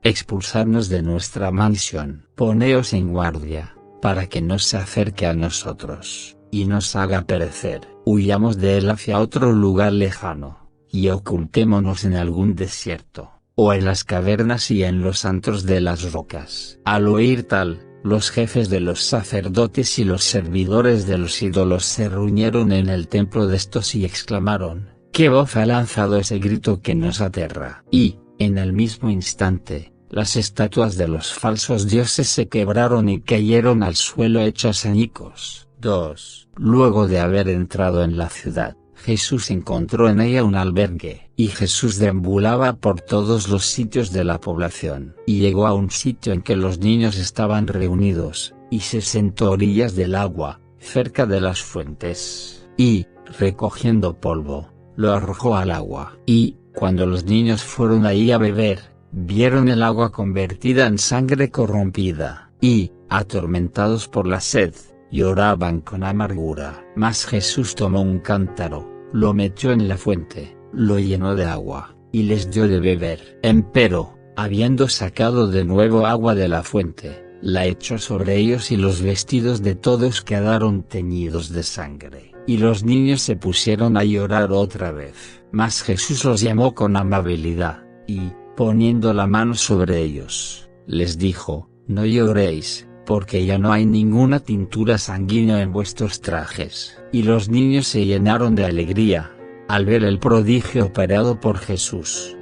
Expulsarnos de nuestra mansión. Poneos en guardia, para que no se acerque a nosotros, y nos haga perecer. Huyamos de él hacia otro lugar lejano, y ocultémonos en algún desierto, o en las cavernas y en los antros de las rocas. Al oír tal, los jefes de los sacerdotes y los servidores de los ídolos se reunieron en el templo de estos y exclamaron, ¿qué voz ha lanzado ese grito que nos aterra? Y, en el mismo instante, las estatuas de los falsos dioses se quebraron y cayeron al suelo hechas añicos. 2. Luego de haber entrado en la ciudad, Jesús encontró en ella un albergue, y Jesús deambulaba por todos los sitios de la población, y llegó a un sitio en que los niños estaban reunidos, y se sentó a orillas del agua, cerca de las fuentes, y, recogiendo polvo, lo arrojó al agua. Y, cuando los niños fueron ahí a beber, vieron el agua convertida en sangre corrompida, y, atormentados por la sed, lloraban con amargura. Mas Jesús tomó un cántaro, lo metió en la fuente, lo llenó de agua, y les dio de beber. Empero, habiendo sacado de nuevo agua de la fuente, la echó sobre ellos y los vestidos de todos quedaron teñidos de sangre. Y los niños se pusieron a llorar otra vez. Mas Jesús los llamó con amabilidad, y, poniendo la mano sobre ellos, les dijo: no lloréis, porque ya no hay ninguna tintura sanguínea en vuestros trajes. Y los niños se llenaron de alegría, al ver el prodigio operado por Jesús.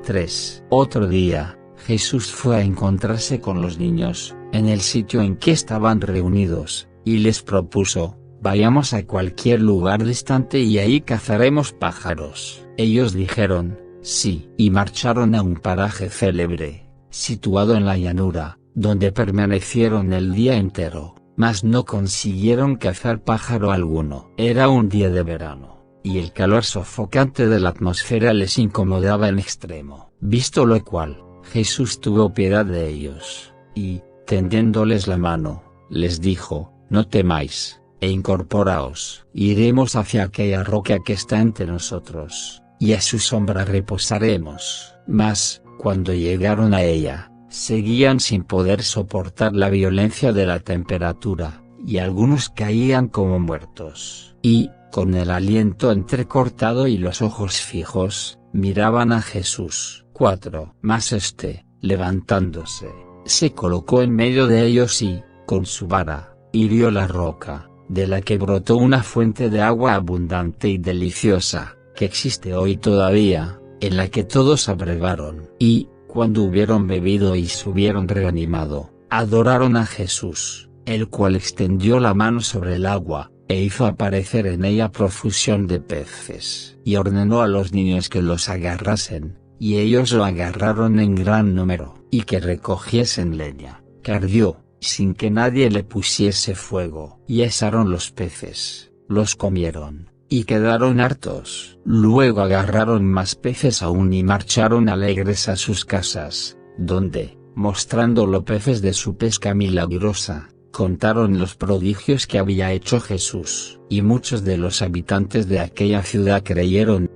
3. Otro día, Jesús fue a encontrarse con los niños, en el sitio en que estaban reunidos, y les propuso: vayamos a cualquier lugar distante y ahí cazaremos pájaros. Ellos dijeron: sí, y marcharon a un paraje célebre, situado en la llanura, donde permanecieron el día entero, mas no consiguieron cazar pájaro alguno. Era un día de verano, y el calor sofocante de la atmósfera les incomodaba en extremo. Visto lo cual, Jesús tuvo piedad de ellos, y, tendiéndoles la mano, les dijo: no temáis, e incorporaos. Iremos hacia aquella roca que está entre nosotros, y a su sombra reposaremos. Mas, cuando llegaron a ella, seguían sin poder soportar la violencia de la temperatura, y algunos caían como muertos, y, con el aliento entrecortado y los ojos fijos, miraban a Jesús. 4. Mas éste, levantándose, se colocó en medio de ellos y, con su vara, hirió la roca, de la que brotó una fuente de agua abundante y deliciosa, que existe hoy todavía, en la que todos abrevaron. Y, cuando hubieron bebido y se hubieron reanimado, adoraron a Jesús, el cual extendió la mano sobre el agua, e hizo aparecer en ella profusión de peces. Y ordenó a los niños que los agarrasen, y ellos lo agarraron en gran número, y que recogiesen leña, que ardió, sin que nadie le pusiese fuego. Y asaron los peces, los comieron, y quedaron hartos. Luego agarraron más peces aún y marcharon alegres a sus casas, donde, mostrando los peces de su pesca milagrosa, contaron los prodigios que había hecho Jesús, y muchos de los habitantes de aquella ciudad creyeron.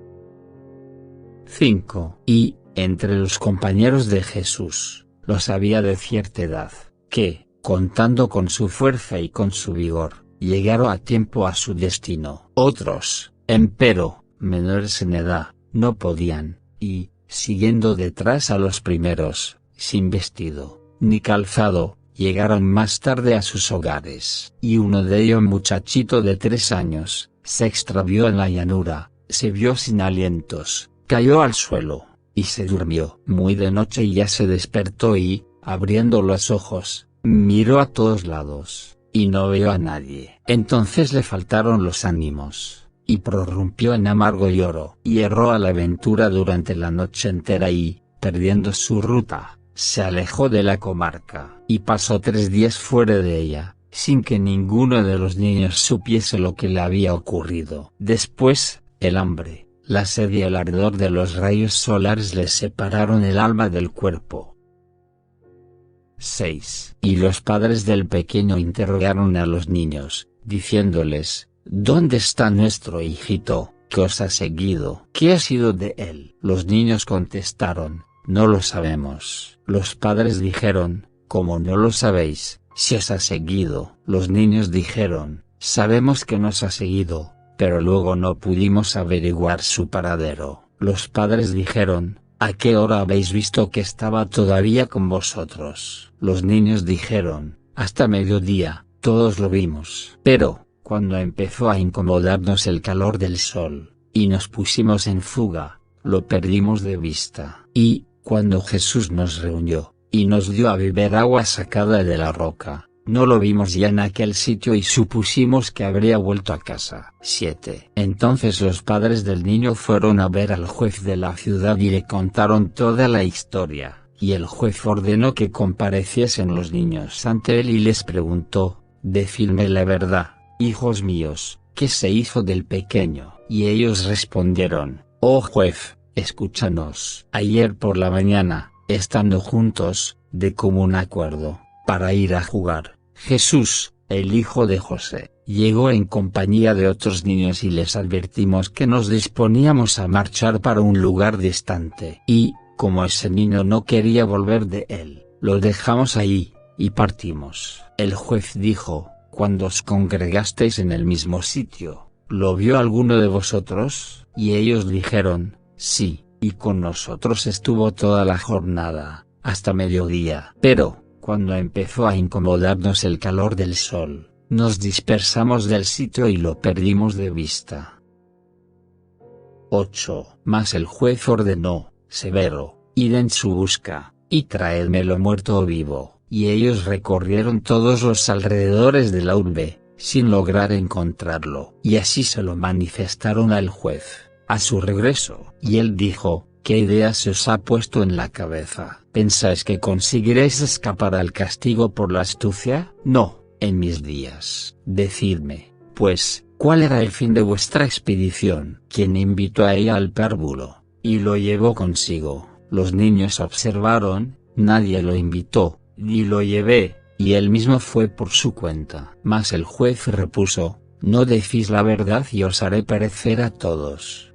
5. Y, entre los compañeros de Jesús, los había de cierta edad, que, contando con su fuerza y con su vigor, llegaron a tiempo a su destino. Otros, empero, menores en edad, no podían, y, siguiendo detrás a los primeros, sin vestido, ni calzado, llegaron más tarde a sus hogares. Y uno de ellos, muchachito de 3 años, se extravió en la llanura, se vio sin alientos, cayó al suelo, y se durmió. Muy de noche y ya se despertó y, abriendo los ojos, miró a todos lados, y no vio a nadie. Entonces le faltaron los ánimos, y prorrumpió en amargo lloro, y erró a la aventura durante la noche entera y, perdiendo su ruta, se alejó de la comarca, y pasó 3 días fuera de ella, sin que ninguno de los niños supiese lo que le había ocurrido. Después, el hambre, la sed y el ardor de los rayos solares les separaron el alma del cuerpo. 6. Y los padres del pequeño interrogaron a los niños, diciéndoles: ¿dónde está nuestro hijito, que os ha seguido? ¿Qué ha sido de él? Los niños contestaron: no lo sabemos. Los padres dijeron: ¿cómo no lo sabéis, si os ha seguido? Los niños dijeron: sabemos que nos ha seguido, pero luego no pudimos averiguar su paradero. Los padres dijeron: ¿a qué hora habéis visto que estaba todavía con vosotros? Los niños dijeron: hasta mediodía, todos lo vimos. Pero, cuando empezó a incomodarnos el calor del sol, y nos pusimos en fuga, lo perdimos de vista. Y, Cuando Jesús nos reunió, y nos dio a beber agua sacada de la roca, no lo vimos ya en aquel sitio y supusimos que habría vuelto a casa. 7. Entonces los padres del niño fueron a ver al juez de la ciudad y le contaron toda la historia, y el juez ordenó que compareciesen los niños ante él y les preguntó: «Decidme la verdad, hijos míos, ¿qué se hizo del pequeño?». Y ellos respondieron: «Oh juez, escúchanos». Ayer por la mañana, estando juntos, de común acuerdo, para ir a jugar, Jesús, el hijo de José, llegó en compañía de otros niños y les advertimos que nos disponíamos a marchar para un lugar distante. Y, como ese niño no quería volver de él, lo dejamos ahí, y partimos. El juez dijo: «Cuando os congregasteis en el mismo sitio, ¿lo vio alguno de vosotros?». Y ellos dijeron: «Sí, y con nosotros estuvo toda la jornada, hasta mediodía». Pero, cuando empezó a incomodarnos el calor del sol, nos dispersamos del sitio y lo perdimos de vista. 8. Mas el juez ordenó, severo: «Id en su busca, y traédmelo muerto o vivo». Y ellos recorrieron todos los alrededores de la urbe, sin lograr encontrarlo. Y así se lo manifestaron al juez, a su regreso. Y él dijo: «¿Qué idea se os ha puesto en la cabeza? ¿Pensáis que conseguiréis escapar al castigo por la astucia? No, en mis días. Decidme, pues, ¿cuál era el fin de vuestra expedición?». «¿Quién invitó a ella al párvulo, y lo llevó consigo?». Los niños observaron: «Nadie lo invitó, ni lo llevé, y él mismo fue por su cuenta». Mas el juez repuso: «No decís la verdad y os haré perecer a todos».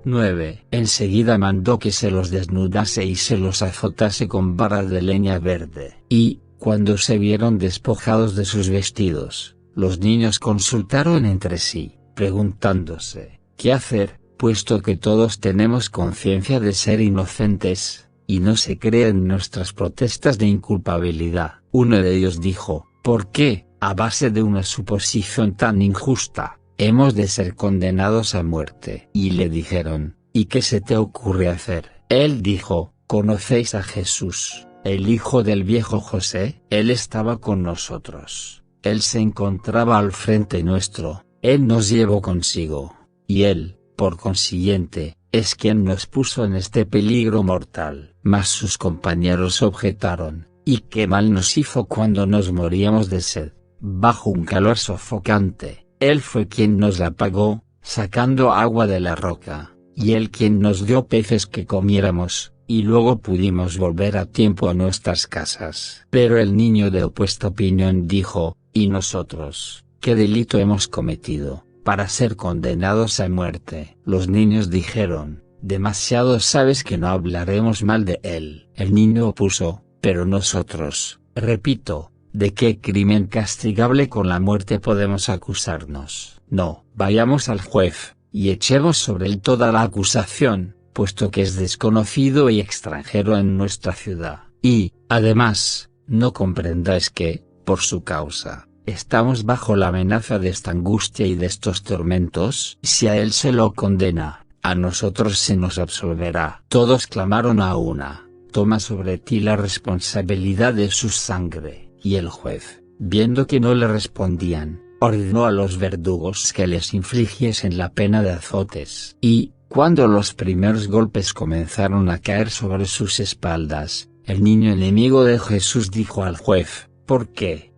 9. Enseguida mandó que se los desnudase y se los azotase con varas de leña verde. Y, cuando se vieron despojados de sus vestidos, los niños consultaron entre sí, preguntándose: «¿Qué hacer?», puesto que todos tenemos conciencia de ser inocentes, y no se creen nuestras protestas de inculpabilidad. Uno de ellos dijo: «¿Por qué, a base de una suposición tan injusta, hemos de ser condenados a muerte?». Y le dijeron: «¿Y qué se te ocurre hacer?». Él dijo: «¿Conocéis a Jesús, el hijo del viejo José? Él estaba con nosotros, él se encontraba al frente nuestro, él nos llevó consigo, y él, por consiguiente, es quien nos puso en este peligro mortal». Mas sus compañeros objetaron: «¿Y qué mal nos hizo cuando nos moríamos de sed, bajo un calor sofocante? Él fue quien nos la pagó, sacando agua de la roca, y él quien nos dio peces que comiéramos, y luego pudimos volver a tiempo a nuestras casas». Pero el niño de opuesta opinión dijo: «¿Y nosotros, qué delito hemos cometido, para ser condenados a muerte?». Los niños dijeron: «Demasiado sabes que no hablaremos mal de él». El niño opuso: «Pero nosotros, repito, ¿de qué crimen castigable con la muerte podemos acusarnos? No, vayamos al juez, y echemos sobre él toda la acusación, puesto que es desconocido y extranjero en nuestra ciudad. Y, además, ¿no comprendáis que, por su causa, estamos bajo la amenaza de esta angustia y de estos tormentos? Si a él se lo condena, a nosotros se nos absolverá». Todos clamaron a una: «Toma sobre ti la responsabilidad de su sangre». Y el juez, viendo que no le respondían, ordenó a los verdugos que les infligiesen la pena de azotes. Y, cuando los primeros golpes comenzaron a caer sobre sus espaldas, el niño enemigo de Jesús dijo al juez: «¿Por qué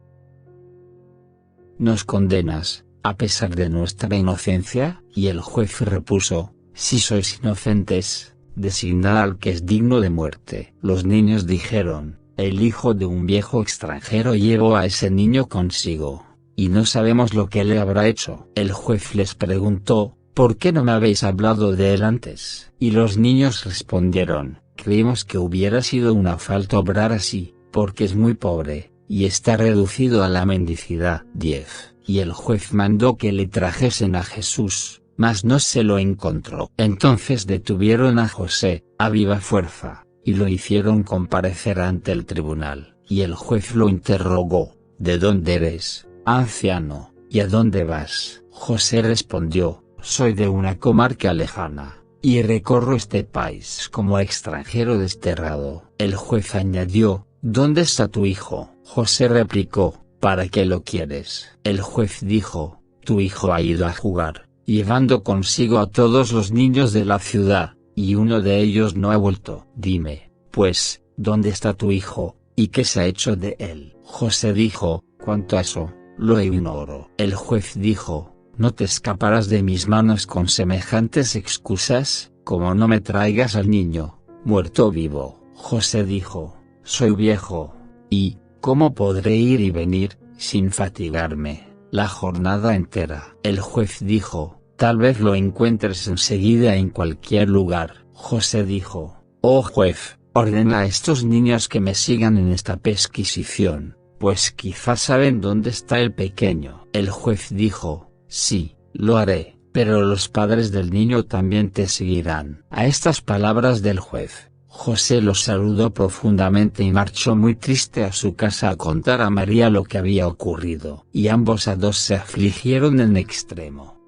nos condenas, a pesar de nuestra inocencia?». Y el juez repuso: «Si sois inocentes, designad al que es digno de muerte». Los niños dijeron: «El hijo de un viejo extranjero llevó a ese niño consigo, y no sabemos lo que le habrá hecho». El juez les preguntó: «¿Por qué no me habéis hablado de él antes?». Y los niños respondieron: «Creímos que hubiera sido una falta obrar así, porque es muy pobre, y está reducido a la mendicidad». 10. Y el juez mandó que le trajesen a Jesús, mas no se lo encontró. Entonces detuvieron a José, a viva fuerza, y lo hicieron comparecer ante el tribunal. Y el juez lo interrogó: «¿De dónde eres, anciano, y a dónde vas?». José respondió: «Soy de una comarca lejana, y recorro este país como extranjero desterrado. El juez añadió, ¿dónde está tu hijo? José replicó, ¿para qué lo quieres? El juez dijo, tu hijo ha ido a jugar, llevando consigo a todos los niños de la ciudad, y uno de ellos no ha vuelto. Dime, pues, ¿dónde está tu hijo, y qué se ha hecho de él? José dijo, cuanto a eso, lo ignoro. El juez dijo, no te escaparás de mis manos con semejantes excusas, como no me traigas al niño, muerto o vivo. José dijo, soy viejo, y, ¿cómo podré ir y venir, sin fatigarme, la jornada entera? El juez dijo, tal vez lo encuentres enseguida en cualquier lugar. José dijo, oh juez, ordena a estos niños que me sigan en esta pesquisición, pues quizás saben dónde está el pequeño. El juez dijo, sí, lo haré, pero los padres del niño también te seguirán. A estas palabras del juez, José los saludó profundamente y marchó muy triste a su casa a contar a María lo que había ocurrido. Y ambos a dos se afligieron en extremo.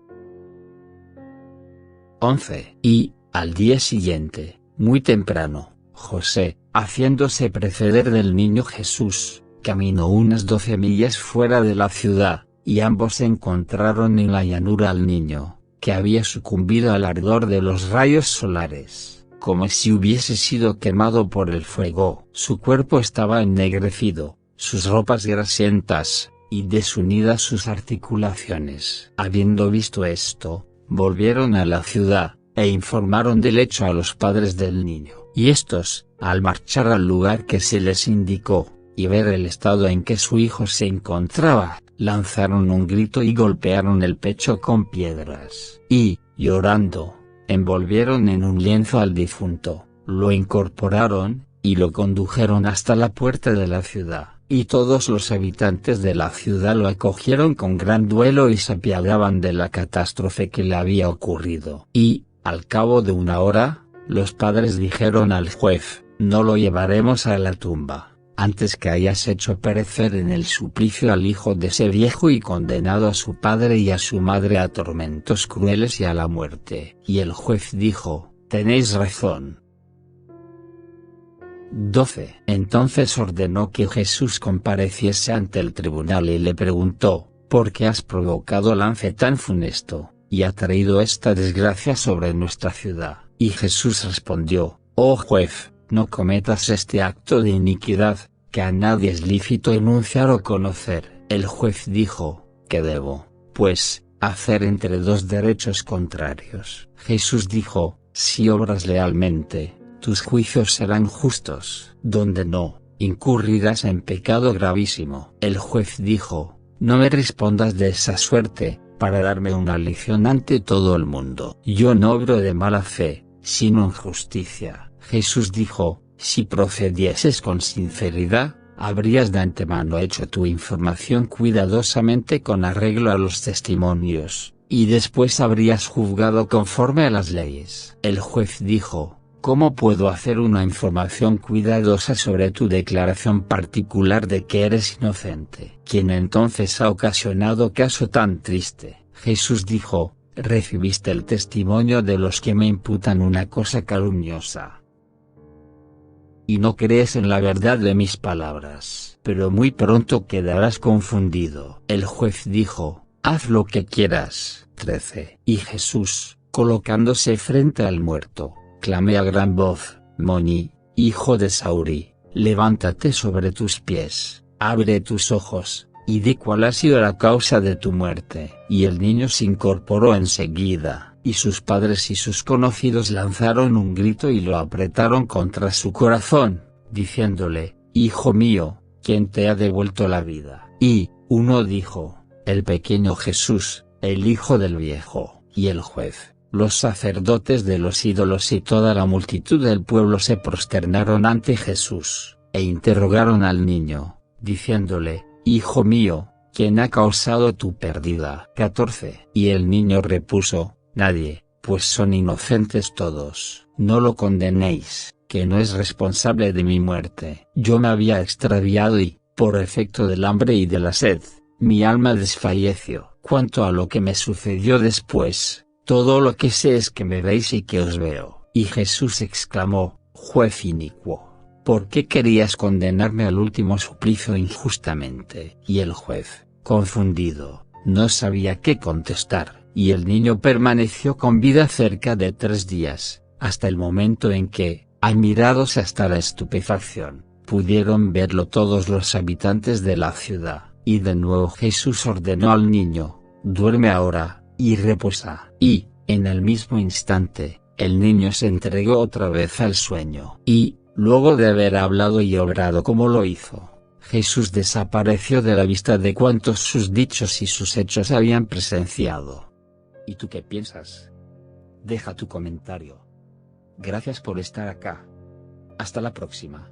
11. Y, al día siguiente, muy temprano, José, haciéndose preceder del niño Jesús, caminó unas 12 millas fuera de la ciudad, y ambos encontraron en la llanura al niño, que había sucumbido al ardor de los rayos solares, como si hubiese sido quemado por el fuego. Su cuerpo estaba ennegrecido, sus ropas grasientas, y desunidas sus articulaciones. Habiendo visto esto, volvieron a la ciudad, e informaron del hecho a los padres del niño. Y estos, al marchar al lugar que se les indicó, y ver el estado en que su hijo se encontraba, lanzaron un grito y golpearon el pecho con piedras. Y, llorando, envolvieron en un lienzo al difunto, lo incorporaron, y lo condujeron hasta la puerta de la ciudad. Y todos los habitantes de la ciudad lo acogieron con gran duelo y se apiadaban de la catástrofe que le había ocurrido. Y, al cabo de una hora, los padres dijeron al juez, no lo llevaremos a la tumba, antes que hayas hecho perecer en el suplicio al hijo de ese viejo y condenado a su padre y a su madre a tormentos crueles y a la muerte. Y el juez dijo, tenéis razón. 12. Entonces ordenó que Jesús compareciese ante el tribunal y le preguntó, ¿por qué has provocado lance tan funesto, y ha traído esta desgracia sobre nuestra ciudad? Y Jesús respondió, oh juez, no cometas este acto de iniquidad, que a nadie es lícito enunciar o conocer. El juez dijo, ¿qué debo, pues, hacer entre dos derechos contrarios? Jesús dijo, si obras lealmente, tus juicios serán justos. Donde no, incurrirás en pecado gravísimo. El juez dijo, no me respondas de esa suerte, para darme una lección ante todo el mundo. Yo no obro de mala fe, sino en justicia. Jesús dijo, si procedieses con sinceridad, habrías de antemano hecho tu información cuidadosamente con arreglo a los testimonios, y después habrías juzgado conforme a las leyes. El juez dijo, ¿cómo puedo hacer una información cuidadosa sobre tu declaración particular de que eres inocente? ¿Quién entonces ha ocasionado caso tan triste? Jesús dijo, recibiste el testimonio de los que me imputan una cosa calumniosa, y no crees en la verdad de mis palabras, pero muy pronto quedarás confundido. El juez dijo, haz lo que quieras. 13. Y Jesús, colocándose frente al muerto, clamé a gran voz, Moni, hijo de Sauri, levántate sobre tus pies, abre tus ojos, y di cuál ha sido la causa de tu muerte. Y el niño se incorporó enseguida, y sus padres y sus conocidos lanzaron un grito y lo apretaron contra su corazón, diciéndole, hijo mío, ¿quién te ha devuelto la vida? Y, uno dijo, el pequeño Jesús, el hijo del viejo. Y el juez, los sacerdotes de los ídolos y toda la multitud del pueblo se prosternaron ante Jesús, e interrogaron al niño, diciéndole, hijo mío, ¿quién ha causado tu pérdida? 14. Y el niño repuso, nadie, pues son inocentes todos. No lo condenéis, que no es responsable de mi muerte. Yo me había extraviado y, por efecto del hambre y de la sed, mi alma desfalleció. Cuanto a lo que me sucedió después, Todo lo que sé es que me veis y que os veo. Y Jesús exclamó: juez inicuo, ¿por qué querías condenarme al último suplicio injustamente? Y el juez, confundido, no sabía qué contestar, y el niño permaneció con vida cerca de 3 días, hasta el momento en que, admirados hasta la estupefacción, pudieron verlo todos los habitantes de la ciudad. Y de nuevo Jesús ordenó al niño: duerme ahora, y reposa. Y, en el mismo instante, el niño se entregó otra vez al sueño. Y, luego de haber hablado y obrado como lo hizo, Jesús desapareció de la vista de cuantos sus dichos y sus hechos habían presenciado. ¿Y tú qué piensas? Deja tu comentario. Gracias por estar acá. Hasta la próxima.